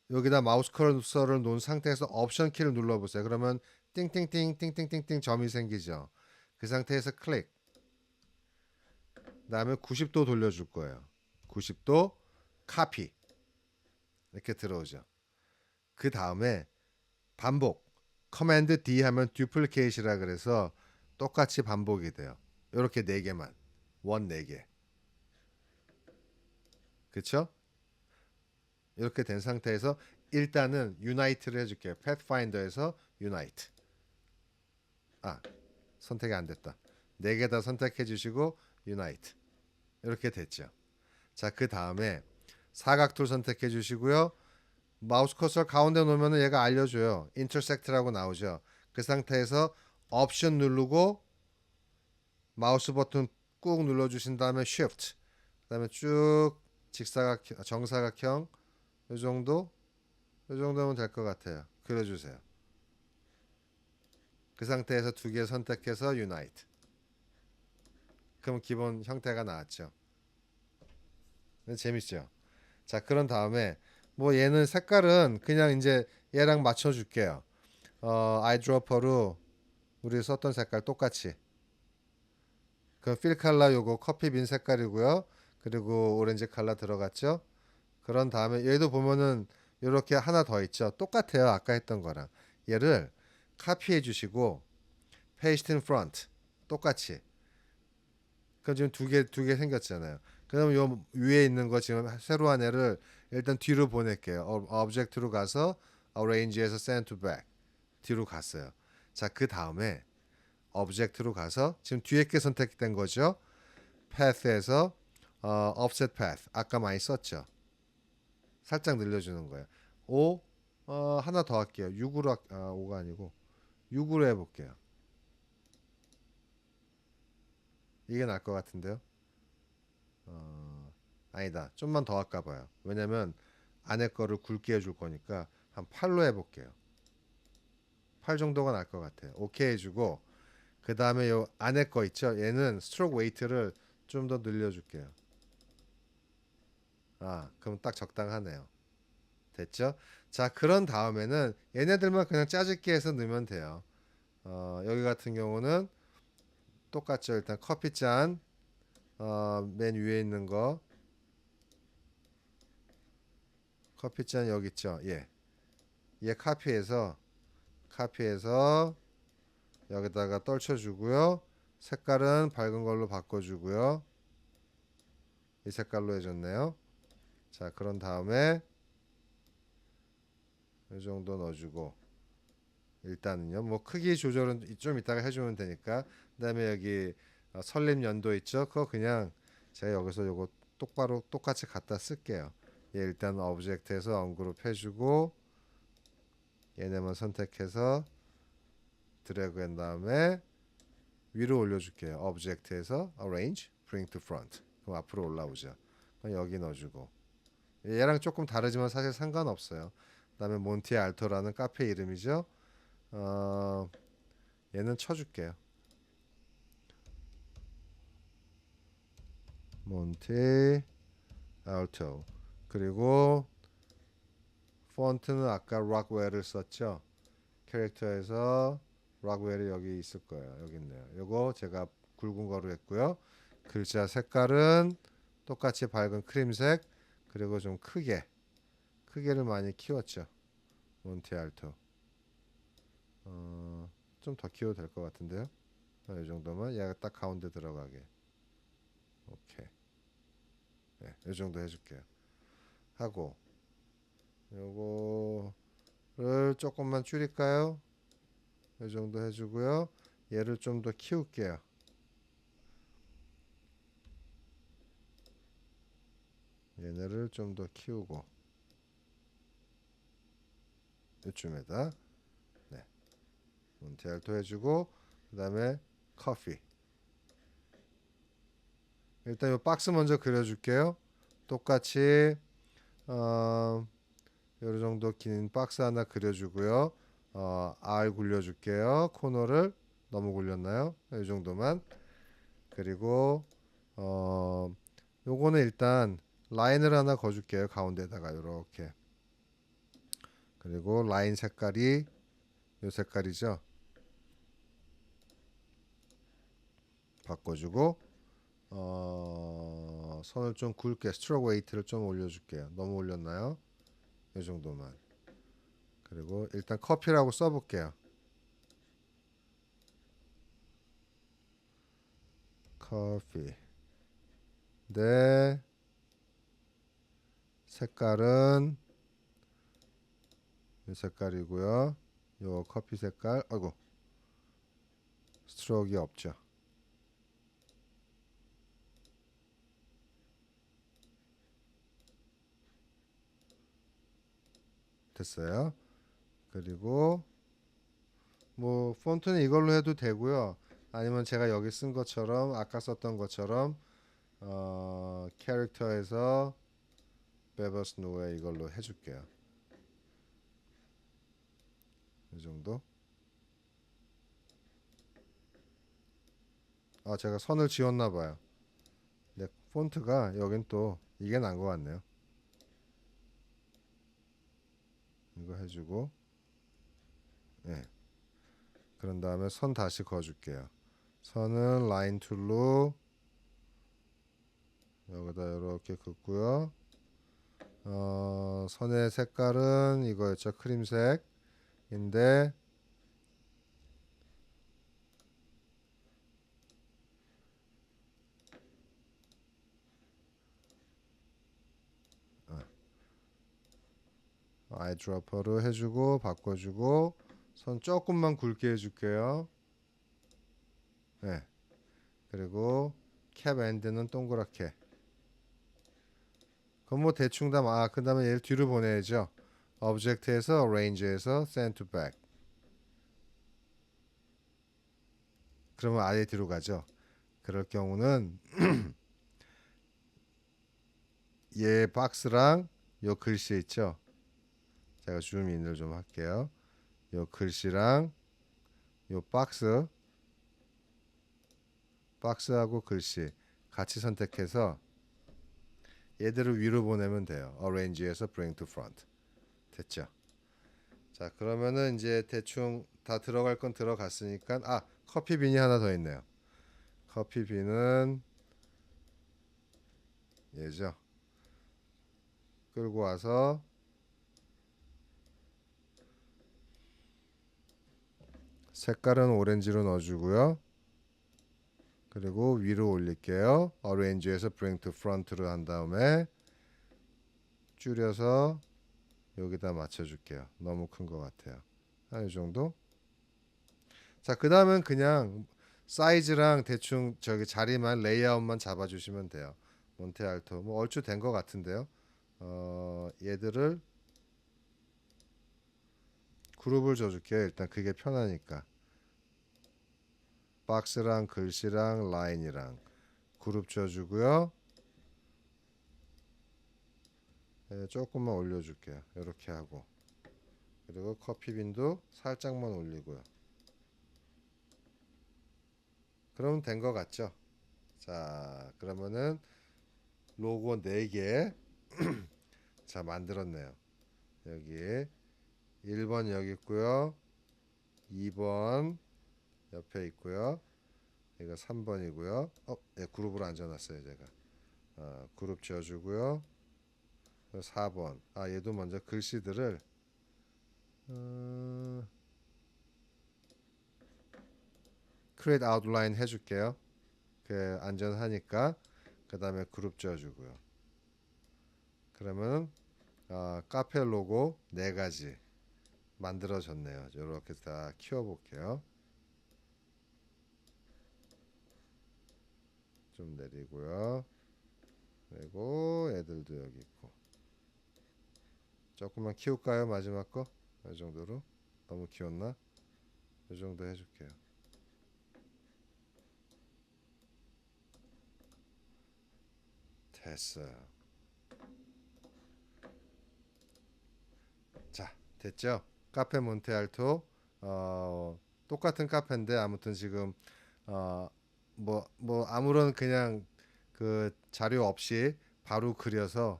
여기다 마우스 커서를 놓은 상태에서 옵션 키를 눌러보세요. 그러면 띵띵띵 띵띵띵띵 점이 생기죠. 그 상태에서 클릭. 그다음에 90도 돌려줄 거예요. 90도 카피 이렇게 들어오죠. 그 다음에 반복 커맨드 D 하면 듀플리케이트라 그래서 똑같이 반복이 돼요. 이렇게 4개만 원 4개 그쵸? 이렇게 된 상태에서 일단은 유나이트를 해줄게요. 패스파인더에서 유나이트 선택이 안 됐다. 4개 다 선택해 주시고 유나이트 이렇게 됐죠. 자, 그 다음에 사각툴 선택해 주시고요. 마우스 커서 가운데 놓으면 얘가 알려줘요. 인터섹트라고 나오죠. 그 상태에서 옵션 누르고 마우스 버튼 꾹 눌러주신 다음에 Shift 그다음에 쭉 직사각 정사각형 이 정도 이 정도면 될 것 같아요. 그려주세요. 그 상태에서 2개 선택해서 Unite. 그럼 기본 형태가 나왔죠. 재밌죠? 자, 그런 다음에 뭐 얘는 색깔은 그냥 이제 얘랑 맞춰줄게요. 아이드로퍼로 우리 썼던 색깔 똑같이. 그럼 필 컬러 요거 커피빈 색깔이고요. 그리고 오렌지 컬러 들어갔죠. 그런 다음에 얘도 보면은 이렇게 하나 더 있죠. 똑같아요. 아까 했던 거랑. 얘를 카피해 주시고 paste in front 똑같이. 그럼 지금 두 개 생겼잖아요. 그럼 요 위에 있는 거 지금 새로 한 애를 일단 뒤로 보낼게요. object로 가서 arrange에서 send to back 뒤로 갔어요. 자, 그 다음에 object로 가서 지금 뒤에 게 선택된 거죠. path에서 offset path 아까 많이 썼죠. 살짝 늘려주는 거예요. 5 하나 더 할게요. 6으로 5가 아니고 6으로 해볼게요. 이게 나을 것 같은데요. 아니다. 좀만 더 할까 봐요. 왜냐면 안에 거를 굵게 해줄 거니까 한 8로 해볼게요. 8 정도가 날 것 같아요. 오케이 해주고 그 다음에 요 안에 거 있죠? 얘는 스트로크 웨이트를 좀 더 늘려줄게요. 아, 그럼 딱 적당하네요. 됐죠? 자, 그런 다음에는 얘네들만 그냥 짜집기 해서 넣으면 돼요. 여기 같은 경우는 똑같죠. 일단 커피잔 맨 위에 있는 거 커피잔 여기 있죠. 얘 카피해서 여기다가 떨쳐주고요. 색깔은 밝은 걸로 바꿔주고요. 이 색깔로 해줬네요. 자, 그런 다음에 이 정도 넣어주고 일단은요. 뭐 크기 조절은 좀 이따가 해주면 되니까. 그다음에 여기 설립 연도 있죠. 그거 그냥 제가 여기서 요거 똑바로 똑같이 갖다 쓸게요. 얘 일단 오브젝트에서 언그룹 해주고 얘네만 선택해서 드래그 한 다음에 위로 올려줄게요. 오브젝트에서 Arrange, Bring to Front. 그럼 앞으로 올라오죠. 그럼 여기 넣어주고 얘랑 조금 다르지만 사실 상관없어요. 그다음에 몬티 알토라는 카페 이름이죠. 어, 얘는 쳐줄게요. 몬티 알토. 그리고 폰트는 아까 락웰을 썼죠. 캐릭터에서 락웰이 여기 있을 거예요. 여기 있네요. 요거 제가 굵은 거로 했고요. 글자 색깔은 똑같이 밝은 크림색 그리고 좀 크게를 많이 키웠죠. 몬티알토. 좀 더 키워도 될 것 같은데요. 이 정도만 얘가 딱 가운데 들어가게. 오케이. 네, 이 정도 해줄게요. 하고 요거를 조금만 줄일까요? 이 정도 해주고요. 얘를 좀 더 키울게요. 얘네를 좀 더 키우고 이쯤에다 네, 몬티알토 해주고 그 다음에 커피. 일단 이 박스 먼저 그려줄게요. 똑같이 어, 요 정도 긴 박스 하나 그려주고요. R 굴려줄게요. 코너를 너무 굴렸나요? 이 정도만. 그리고 어, 요거는 일단 라인을 하나 거줄게요. 가운데다가 이렇게. 그리고 라인 색깔이 요 색깔이죠. 바꿔주고 선을 좀 굵게 스트로크 웨이트를 좀 올려줄게요. 너무 올렸나요? 이 정도만. 그리고 일단 커피라고 써볼게요. 커피. 네. 색깔은 이 색깔이고요. 요 커피 색깔. 아이고. 스트로크가 없죠. 됐어요. 그리고 뭐 폰트는 이걸로 해도 되고요. 아니면 제가 여기 쓴 것처럼 아까 썼던 것처럼 캐릭터에서 베버스 노에 이걸로 해줄게요. 이 정도. 제가 선을 지웠나 봐요. 네, 폰트가 여긴 또 이게 난 것 같네요. 이거 해주고, 네. 그런 다음에 선 다시 그어줄게요. 선은 라인 툴로 여기다 이렇게 긋고요. 선의 색깔은 이거였죠. 크림색인데 아이드로퍼로 해주고 바꿔주고 선 조금만 굵게 해줄게요. 네. 그리고 캡 엔드는 동그랗게. 그럼 뭐 대충 그 다음에 얘를 뒤로 보내야죠. 오브젝트에서 range에서 send to back. 그러면 아예 뒤로 가죠. 그럴 경우는 얘 박스랑 요 글씨 있죠. 제가 줌인을 좀 할게요. 요 글씨랑 요 박스하고 글씨 같이 선택해서 얘들을 위로 보내면 돼요. Arrange에서 Bring to Front. 됐죠? 자, 그러면은 이제 대충 다 들어갈 건 들어갔으니까 커피빈이 하나 더 있네요. 커피빈은 얘죠. 끌고 와서 색깔은 오렌지로 넣어주고요. 그리고 위로 올릴게요. Arrange에서 Bring to Front로 한 다음에 줄여서 여기다 맞춰줄게요. 너무 큰 것 같아요. 한 이 정도. 자, 그 다음은 그냥 사이즈랑 대충 저기 자리만 레이아웃만 잡아주시면 돼요. 몬테알토 뭐 얼추 된 것 같은데요. 얘들을 그룹을 줘줄게요. 일단 그게 편하니까. 박스랑 글씨랑 라인이랑 그룹 줘주고요. 조금만 올려줄게요. 이렇게 하고 그리고 커피빈도 살짝만 올리고요. 그러면 된 것 같죠? 자, 그러면은 로고 4개 자 만들었네요. 여기 1번 여기 있고요. 2번 옆에 있고요. 이거 3번이고요. 그룹으로 앉아놨어요 제가. 그룹 지어주고요. 4번. 얘도 먼저 글씨들을 create outline 해줄게요. 그 안전하니까. 그 다음에 그룹 지어주고요. 그러면 카페 로고 4가지 만들어졌네요. 이렇게 다 키워볼게요. 좀 내리고요. 그리고 애들도 여기 있고. 조금만 키울까요? 마지막 거? 이 정도로? 너무 키웠나? 이 정도 해줄게요. 됐어요. 자, 됐죠? 카페 몬테알토 똑같은 카페인데 아무튼 지금 뭐 아무런 그냥 그 자료 없이 바로 그려서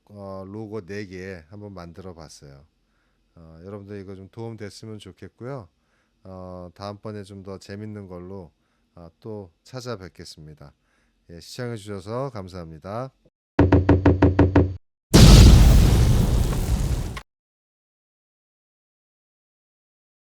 로고 4개 한번 만들어 봤어요. 여러분들 이거 좀 도움 됐으면 좋겠고요. 다음번에 좀 더 재밌는 걸로 또 찾아뵙겠습니다. 예, 시청해 주셔서 감사합니다.